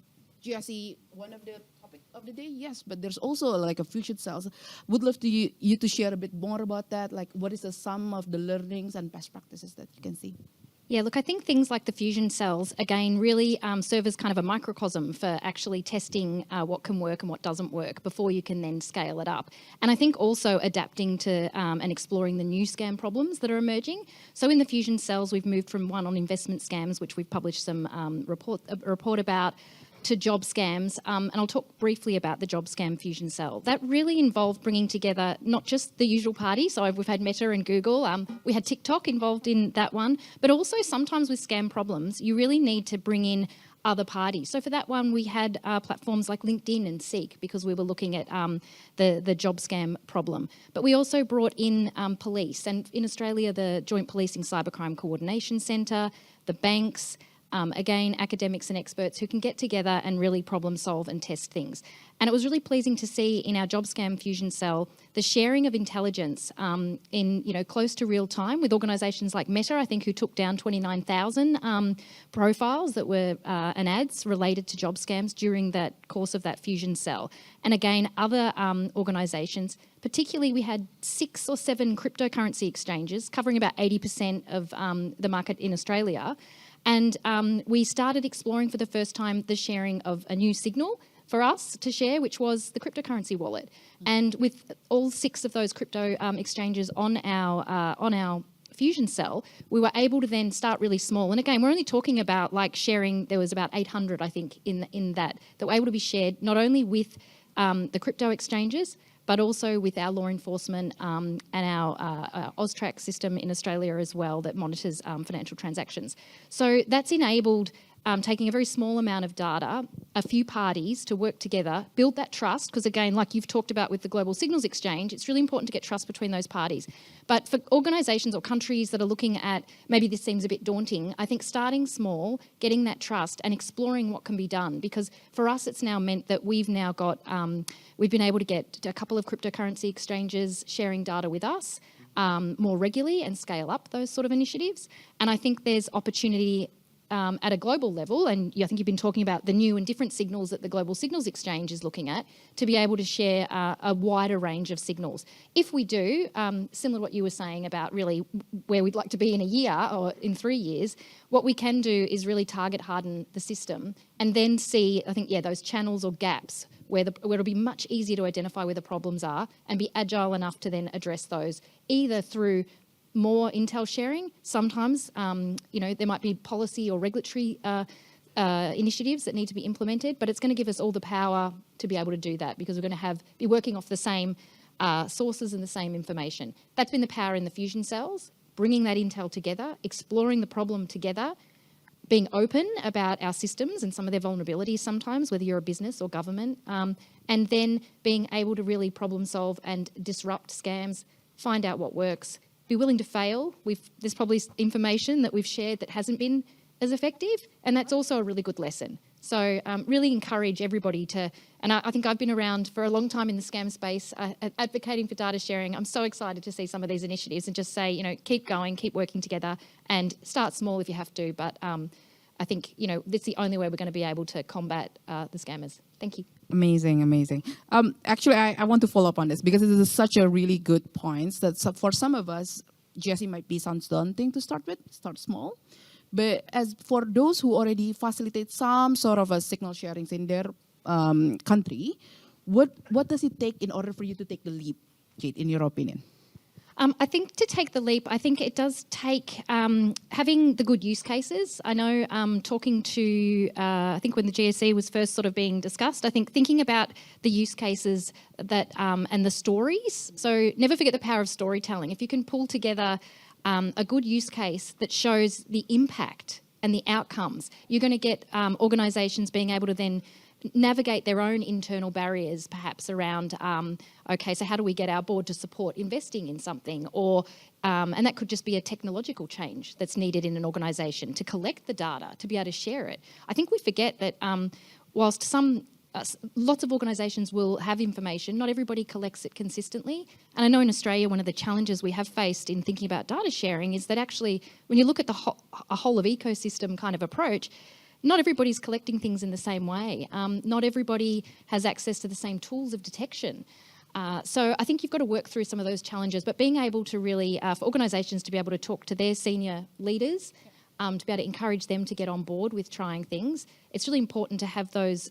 GSE, one of the topic of the day, yes, but there's also like a Fusion Cells. Would love to you to share a bit more about that, like what is the sum of the learnings and best practices that you can see?
Yeah, look, I think things like the fusion cells, again, really serve as kind of a microcosm for actually testing what can work and what doesn't work before you can then scale it up. And I think also adapting to and exploring the new scam problems that are emerging. So in the fusion cells, we've moved from one on investment scams, which we've published some report about, to job scams, and I'll talk briefly about the job scam fusion cell. That really involved bringing together not just the usual parties, so we've had Meta and Google, we had TikTok involved in that one, but also sometimes with scam problems, you really need to bring in other parties. So for that one, we had platforms like LinkedIn and Seek, because we were looking at the job scam problem. But we also brought in police, and in Australia, the Joint Policing Cybercrime Coordination Centre, the banks, Again, academics and experts who can get together and really problem solve and test things. And it was really pleasing to see in our JobScam Fusion Cell the sharing of intelligence in close to real time with organisations like Meta, I think, who took down 29,000 profiles that were and ads related to job scams during that course of that Fusion Cell. And again, other organisations, particularly we had 6 or 7 cryptocurrency exchanges covering about 80% of the market in Australia. And we started exploring for the first time the sharing of a new signal for us to share, which was the cryptocurrency wallet. And with all 6 of those crypto exchanges on our Fusion Cell, we were able to then start really small. And again, we're only talking about like sharing, there was about 800, I think, in that were able to be shared not only with the crypto exchanges, but also with our law enforcement and our AUSTRAC system in Australia as well that monitors financial transactions. So that's enabled taking a very small amount of data, a few parties to work together, build that trust, because again, like you've talked about with the Global Signals Exchange, it's really important to get trust between those parties. But for organisations or countries that are looking at, maybe this seems a bit daunting, I think starting small, getting that trust and exploring what can be done, because for us it's now meant that we've now got, we've been able to get a couple of cryptocurrency exchanges sharing data with us more regularly and scale up those sort of initiatives. And I think there's opportunity at a global level, and I think you've been talking about the new and different signals that the Global Signals Exchange is looking at, to be able to share a wider range of signals. If we do, similar to what you were saying about really where we'd like to be in a year or in 3 years, what we can do is really target harden the system and then see, I think, those channels or gaps where it'll be much easier to identify where the problems are and be agile enough to then address those, either through more intel sharing. Sometimes, there might be policy or regulatory initiatives that need to be implemented, but it's going to give us all the power to be able to do that because we're going to be working off the same sources and the same information. That's been the power in the fusion cells, bringing that intel together, exploring the problem together, being open about our systems and some of their vulnerabilities sometimes, whether you're a business or government, and then being able to really problem solve and disrupt scams, find out what works, be willing to fail. There's probably information that we've shared that hasn't been as effective, and that's also a really good lesson. So really encourage everybody to, and I think I've been around for a long time in the scam space, advocating for data sharing. I'm so excited to see some of these initiatives and just say, keep going, keep working together, and start small if you have to. But I think, that's the only way we're going to be able to combat the scammers. Thank you.
Amazing. Actually, I want to follow up on this because this is such a really good point that for some of us, GSE might be sounds daunting to start with, start small. But as for those who already facilitate some sort of a signal sharings in their country, what does it take in order for you to take the leap, Kate, in your opinion?
I think to take the leap, I think it does take having the good use cases. I know talking to, I think when the GSE was first sort of being discussed, I think thinking about the use cases that and the stories. So never forget the power of storytelling. If you can pull together a good use case that shows the impact and the outcomes, you're going to get organisations being able to then navigate their own internal barriers, perhaps around, okay, so how do we get our board to support investing in something? Or, and that could just be a technological change that's needed in an organisation to collect the data, to be able to share it. I think we forget that whilst lots of organisations will have information, not everybody collects it consistently. And I know in Australia, one of the challenges we have faced in thinking about data sharing is that actually, when you look at a whole of ecosystem kind of approach, not everybody's collecting things in the same way. Not everybody has access to the same tools of detection. So I think you've got to work through some of those challenges, but being able to really, for organisations to be able to talk to their senior leaders, to be able to encourage them to get on board with trying things, it's really important to have those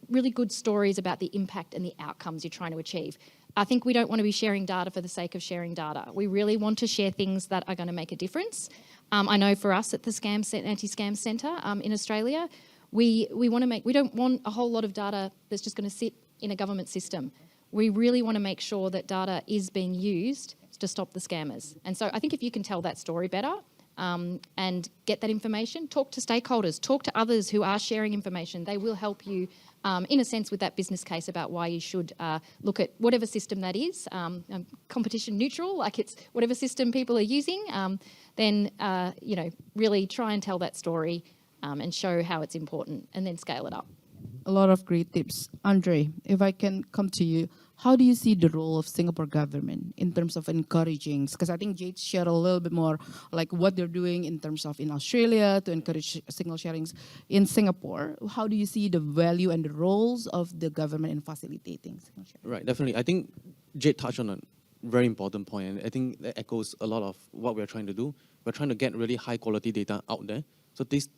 really good stories about the impact and the outcomes you're trying to achieve. I think we don't want to be sharing data for the sake of sharing data. We really want to share things that are going to make a difference. I know for us at the Anti-Scam Centre in Australia, we don't want a whole lot of data that's just going to sit in a government system. We really want to make sure that data is being used to stop the scammers. And so I think if you can tell that story better and get that information, talk to stakeholders, talk to others who are sharing information, they will help you in a sense with that business case about why you should look at whatever system that is, competition neutral, like it's whatever system people are using, then really try and tell that story and show how it's important, and then scale it up.
A lot of great tips. Andre, if I can come to you, how do you see the role of Singapore government in terms of encouraging? Because I think Jade shared a little bit more like what they're doing in terms of in Australia to encourage signal sharings. In Singapore, how do you see the value and the roles of the government in facilitating signal sharing?
Right, definitely. I think Jade touched on a very important point, and I think that echoes a lot of what we're trying to do. We're trying to get really high quality data out there. So these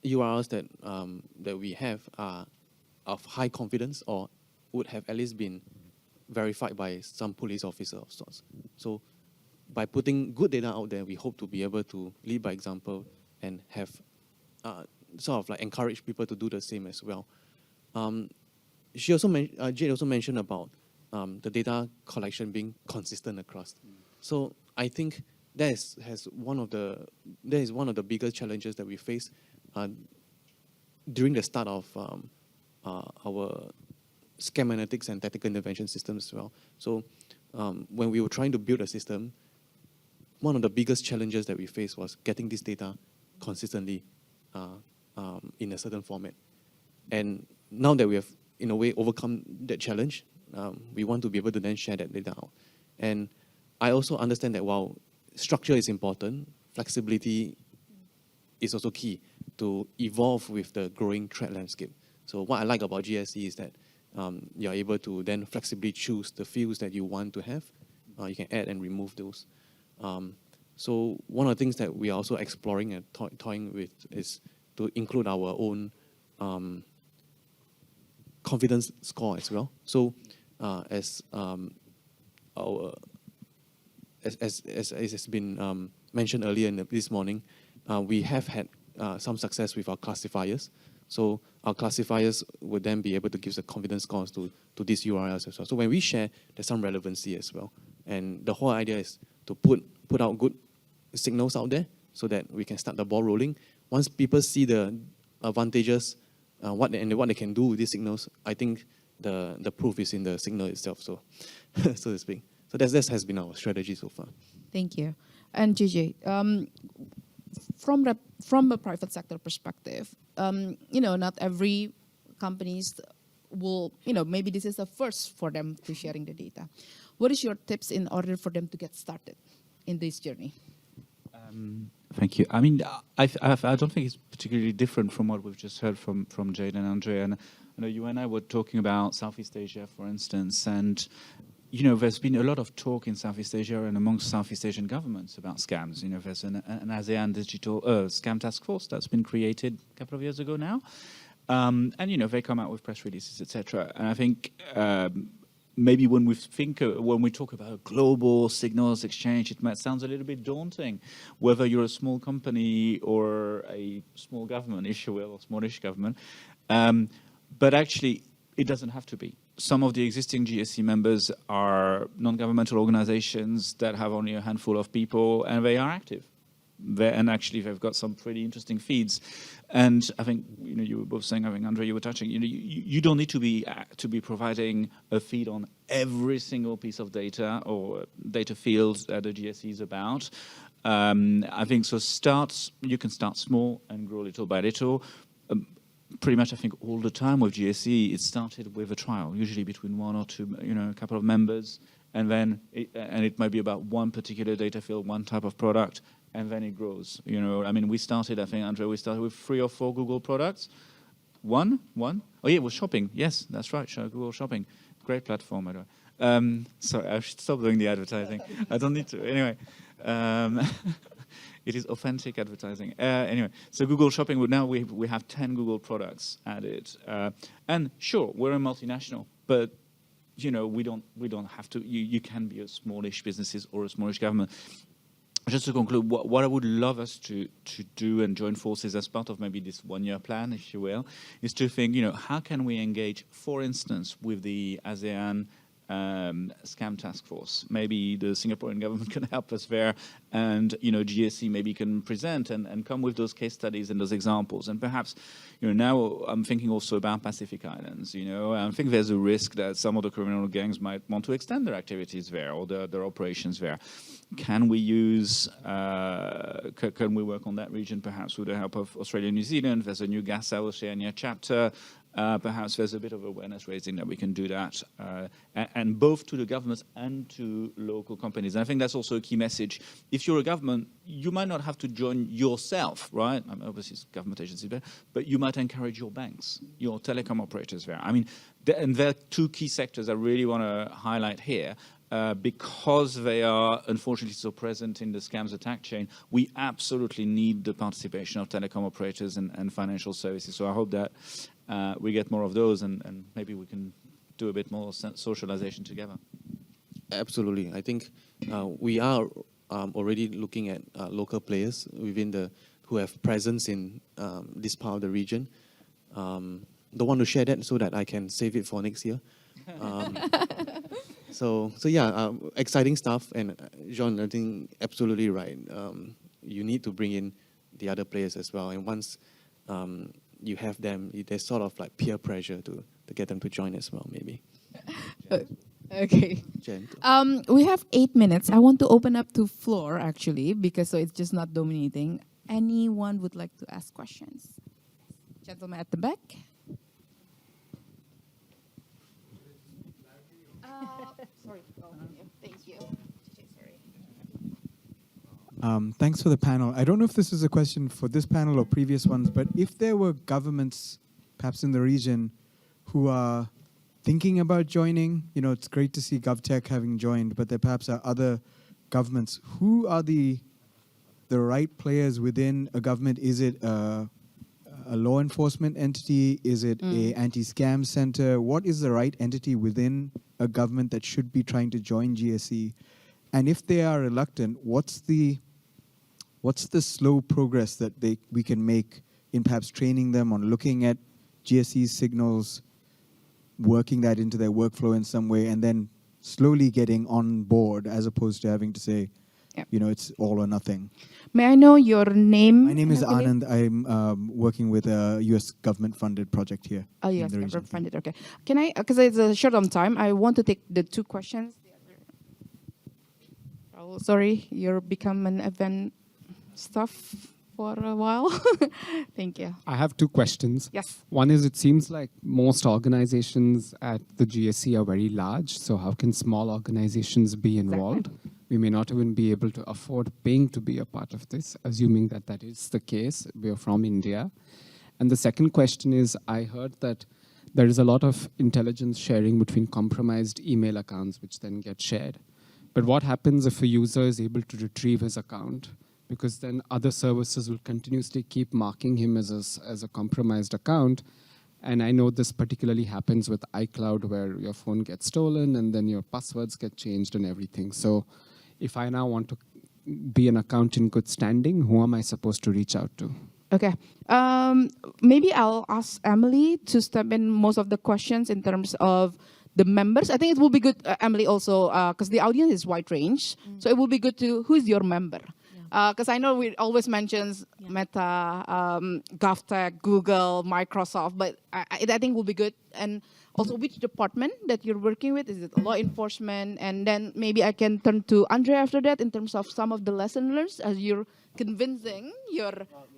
URLs that we have are of high confidence or would have at least been verified by some police officer of sorts. So by putting good data out there, we hope to be able to lead by example and have sort of like encourage people to do the same as well. Jade also mentioned about the data collection being consistent across. So I think that is one of the biggest challenges that we face during the start of our scam analytics and tactical intervention systems as well. So when we were trying to build a system, one of the biggest challenges that we faced was getting this data consistently in a certain format. And now that we have, in a way, overcome that challenge, we want to be able to then share that data out. And I also understand that while structure is important, flexibility is also key to evolve with the growing threat landscape. So what I like about GSE is that you're able to then flexibly choose the fields that you want to have. You can add and remove those. So one of the things that we are also exploring and toying with is to include our own confidence score as well. So as has been mentioned earlier this morning, we have had some success with our classifiers. So our classifiers would then be able to give the confidence scores to these URLs as well. So when we share, there's some relevancy as well. And the whole idea is to put out good signals out there so that we can start the ball rolling. Once people see the advantages, what they can do with these signals, I think the proof is in the signal itself, so to speak. So that has been our strategy so far.
Thank you. And JJ, from a private sector perspective, not every companies will, maybe this is the first for them to sharing the data. What is your tips in order for them to get started in this journey?
Thank you. I mean, I don't think it's particularly different from what we've just heard from Jade and Andre. And I know you and I were talking about Southeast Asia, for instance, and there's been a lot of talk in Southeast Asia and amongst Southeast Asian governments about scams. There's an ASEAN digital scam task force that's been created a couple of years ago now. And, they come out with press releases, etc. And I think maybe when we talk about a global signals exchange, it might sound a little bit daunting, whether you're a small company or a small government, if you will, or smallish government. But actually, it doesn't have to be. Some of the existing GSC members are non-governmental organizations that have only a handful of people, and they are active. And actually, they've got some pretty interesting feeds. And I think you were both saying, I think Andre, you were touching. You don't need to be providing a feed on every single piece of data or data fields that the GSC is about. I think so. You can start small and grow little by little. Pretty much, I think all the time with GSE, it started with a trial, usually between one or two, a couple of members, and then it might be about one particular data field, one type of product, and then it grows. We started, I think, Andre, with 3 or 4 Google products. One? Oh yeah, it was shopping. Yes, that's right, Google Shopping. Great platform, by the way. Sorry, I should stop doing the advertising. I don't need to. Anyway. It is authentic advertising. Anyway, so Google Shopping, now we have 10 Google products added. And sure, we're a multinational, but we don't have to. You can be a smallish businesses or a smallish government. Just to conclude, what I would love us to do and join forces as part of maybe this one-year plan, if you will, is to think, how can we engage, for instance, with the ASEAN scam task force. Maybe the Singaporean government can help us there, and GSC maybe can present and come with those case studies and those examples. And perhaps, now I'm thinking also about Pacific Islands. I think there's a risk that some of the criminal gangs might want to extend their activities there or their operations there. Can we use? Can we work on that region perhaps with the help of Australia and New Zealand? There's a new GASS Oceania chapter. Perhaps there's a bit of awareness raising that we can do that, and both to the governments and to local companies. And I think that's also a key message. If you're a government, you might not have to join yourself, right? I mean, obviously, it's government agencies there, but you might encourage your banks, your telecom operators there. I mean, and there are two key sectors I really want to highlight here. Because they are unfortunately so present in the scams attack chain, we absolutely need the participation of telecom operators and financial services. So I hope that we get more of those, and maybe we can do a bit more socialization together.
Absolutely. I think we are already looking at local players who have presence in this part of the region. Don't want to share that so that I can save it for next year. So yeah, exciting stuff. And Jean, I think absolutely right. You need to bring in the other players as well. And once you have them, there's sort of like peer pressure to get them to join as well, maybe.
Okay.
Jen.
We have 8 minutes. I want to open up to floor, actually, because so it's just not dominating. Anyone would like to ask questions? Gentleman at the back. Sorry. Oh, thank you.
Thanks for the panel. I don't know if this is a question for this panel or previous ones, but if there were governments, perhaps in the region, who are thinking about joining, it's great to see GovTech having joined, but there perhaps are other governments. Who are the right players within a government? Is it a law enforcement entity? Is it a anti-scam center? What is the right entity within a government that should be trying to join GSE? And if they are reluctant, what's the slow progress that we can make in perhaps training them on looking at GSE signals, working that into their workflow in some way, and then slowly getting on board as opposed to having to say, it's all or nothing.
May I know your name?
My name is Anand. I'm working with a U.S. government-funded project here.
Oh, yes, government-funded. Okay. Can I, because it's a short on time, I want to take the two questions. Oh, sorry, you're become an event stuff for a while. Thank you.
I have two questions.
Yes.
One is, it seems like most organizations at the GSE are very large, so how can small organizations be involved? Exactly. We may not even be able to afford paying to be a part of this, assuming that that is the case. We are from India. And the second question is, I heard that there is a lot of intelligence sharing between compromised email accounts, which then get shared. But what happens if a user is able to retrieve his account? Because then other services will continuously keep marking him as a compromised account. And I know this particularly happens with iCloud, where your phone gets stolen and then your passwords get changed and everything. So if I now want to be an account in good standing, who am I supposed to reach out to?
Okay. Maybe I'll ask Emily to step in most of the questions in terms of the members. I think it will be good, Emily, also, because the audience is wide range. So it will be good to, who's your member? Because I know we always mentions Meta, GovTech, Google, Microsoft, but I think it will be good. And also which department that you're working with? Is it law enforcement? And then maybe I can turn to Andre after that in terms of some of the lesson learned as you're convincing your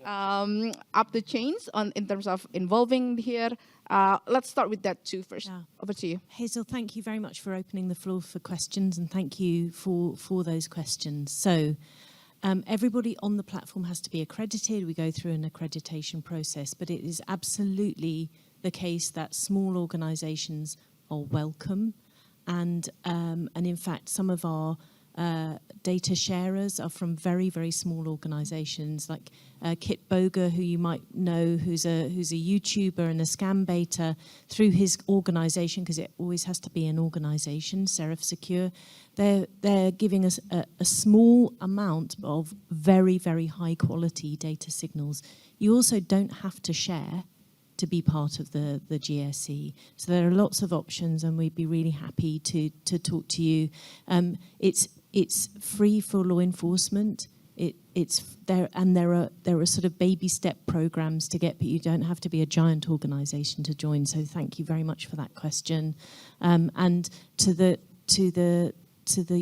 up the chains in terms of involving here. Let's start with that too first. Yeah. Over to you.
Hazel, thank you very much for opening the floor for questions, and thank you for those questions. So everybody on the platform has to be accredited. We go through an accreditation process, but it is absolutely the case that small organisations are welcome, and in fact, some of our data sharers are from very, very small organisations, like Kit Boger, who you might know, who's a YouTuber and a scam beta through his organisation, because it always has to be an organisation, Serif Secure. They're giving us a small amount of very, very high quality data signals. You also don't have to share to be part of the GSE. So there are lots of options, and we'd be really happy to talk to you. It's free for law enforcement. It's there, and there are sort of baby step programs to get, but you don't have to be a giant organisation to join. So thank you very much for that question. And to the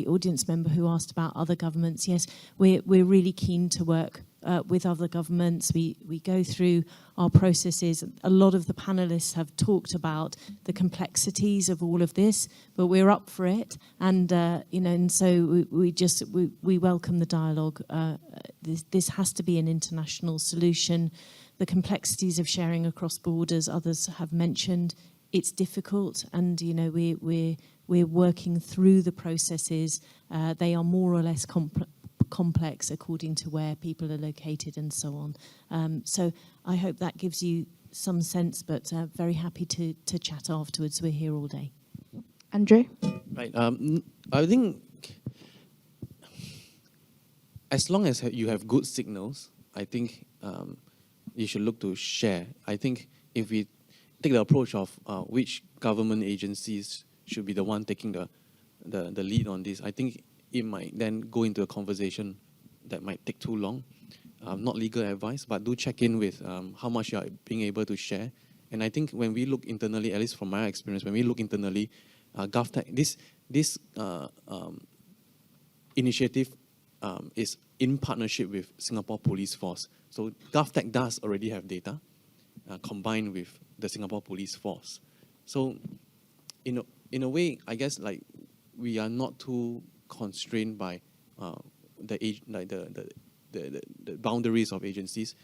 audience member who asked about other governments, yes, we're really keen to work with other governments. We go through our processes. A lot of the panelists have talked about the complexities of all of this, but we're up for it. And and so we welcome the dialogue. This has to be an international solution. The complexities of sharing across borders, others have mentioned. It's difficult, and we're working through the processes. They are more or less complex according to where people are located and so on. So I hope that gives you some sense, but very happy to chat afterwards. We're here all day.
Andre?
Right. I think as long as you have good signals, I think you should look to share. I think if we take the approach of which government agencies should be the one taking the lead on this, I think it might then go into a conversation that might take too long. Not legal advice, but do check in with how much you are being able to share. And I think when we look internally, at least from my experience, when we look internally, GovTech, this initiative is in partnership with Singapore Police Force. So GovTech does already have data combined with the Singapore Police Force. So in a way, I guess like we are not too constrained by the boundaries of agencies.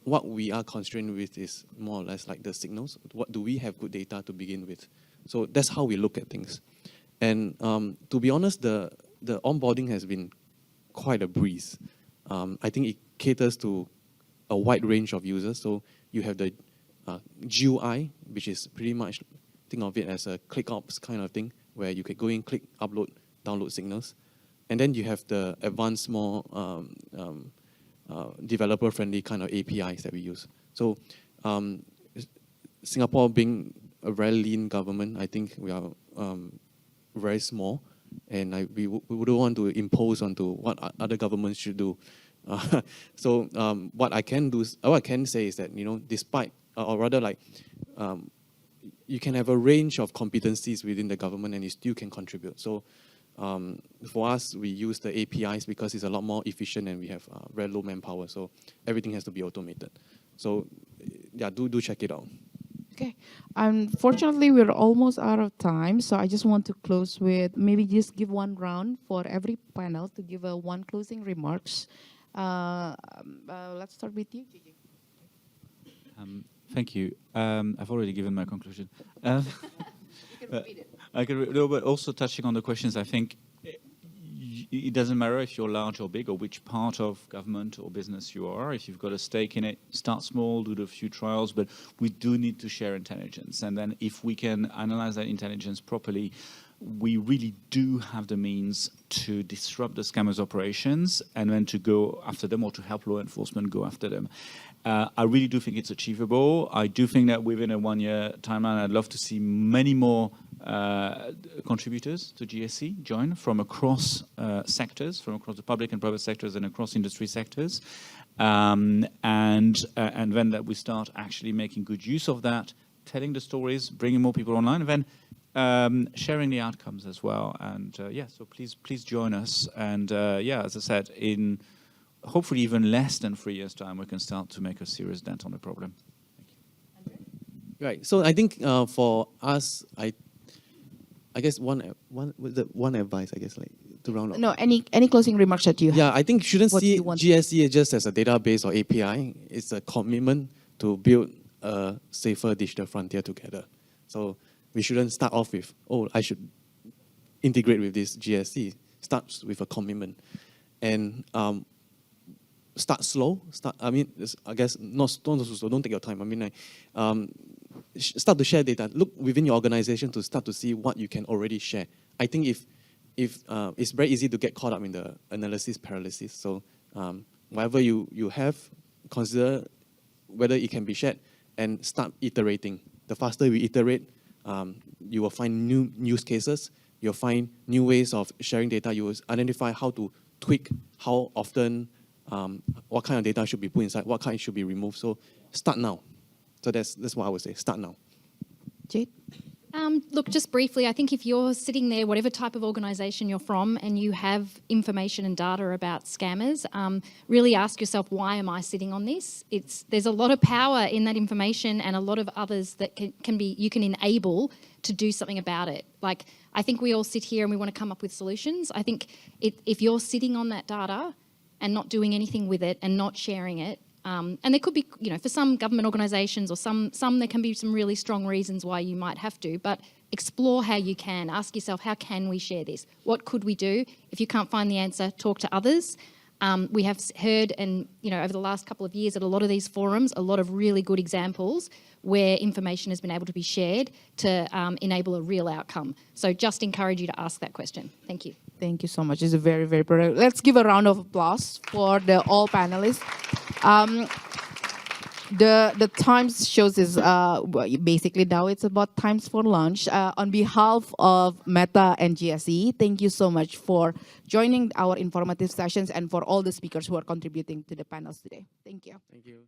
What we are constrained with is more or less like the signals. What do we have good data to begin with? So that's how we look at things. And to be honest, the onboarding has been quite a breeze. I think it caters to a wide range of users. So you have the GUI, which is pretty much, think of it as a ClickOps kind of thing, where you can go in, click, upload, download signals. And then you have the advanced, more developer-friendly kind of APIs that we use. So Singapore being a very lean government, I think we are very small, and we wouldn't want to impose onto what other governments should do. So what I can say is that, despite, or rather like, you can have a range of competencies within the government and you still can contribute. So for us, we use the APIs because it's a lot more efficient and we have very low manpower. So everything has to be automated. So yeah, do check it out.
Okay. Unfortunately, we're almost out of time. So I just want to close with maybe just give one round for every panel to give one closing remarks. Let's start with you, Gigi.
Thank you. I've already given my conclusion.
You can repeat it.
No, but also touching on the questions, I think it doesn't matter if you're large or big or which part of government or business you are. If you've got a stake in it, start small, do a few trials, but we do need to share intelligence. And then if we can analyze that intelligence properly, we really do have the means to disrupt the scammers' operations and then to go after them or to help law enforcement go after them. I really do think it's achievable. I do think that within a 1-year timeline, I'd love to see many more contributors to GSE join from across sectors, from across the public and private sectors and across industry sectors. And then that we start actually making good use of that, telling the stories, bringing more people online, and then sharing the outcomes as well. And so please join us. And as I said, in hopefully even less than 3 years' time, we can start to make a serious dent on the problem. Thank you.
Right. So I think for us, I guess one advice, I guess, like to round up.
No, any closing remarks that you have?
Yeah, I think shouldn't
What
see
you want
GSE just as a database or API. It's a commitment to build a safer digital frontier together. So we shouldn't start off with, I should integrate with this GSE. Starts with a commitment. And start slow. I guess don't take your time. I mean, start to share data. Look within your organization to start to see what you can already share. I think if it's very easy to get caught up in the analysis paralysis. So whatever you have, consider whether it can be shared, and start iterating. The faster we iterate, you will find new use cases, you'll find new ways of sharing data, you will identify how to tweak, how often, what kind of data should be put inside, what kind should be removed. So start now. So that's what I would say, start now.
Jade?
Look, just briefly, I think if you're sitting there, whatever type of organisation you're from, and you have information and data about scammers, really ask yourself, why am I sitting on this? There's a lot of power in that information and a lot of others that you can enable to do something about it. Like, I think we all sit here and we want to come up with solutions. I think if you're sitting on that data and not doing anything with it and not sharing it, and there could be, for some government organisations or some there can be some really strong reasons why you might have to, but explore how you can. Ask yourself, how can we share this? What could we do? If you can't find the answer, talk to others. We have heard, and over the last couple of years at a lot of these forums, a lot of really good examples where information has been able to be shared to enable a real outcome. So just encourage you to ask that question. Thank you.
Thank you so much. It's a very, very productive. Let's give a round of applause for all panelists. The times shows is basically now it's about times for lunch. On behalf of Meta and GSE, thank you so much for joining our informative sessions and for all the speakers who are contributing to the panels today. Thank you.
Thank you.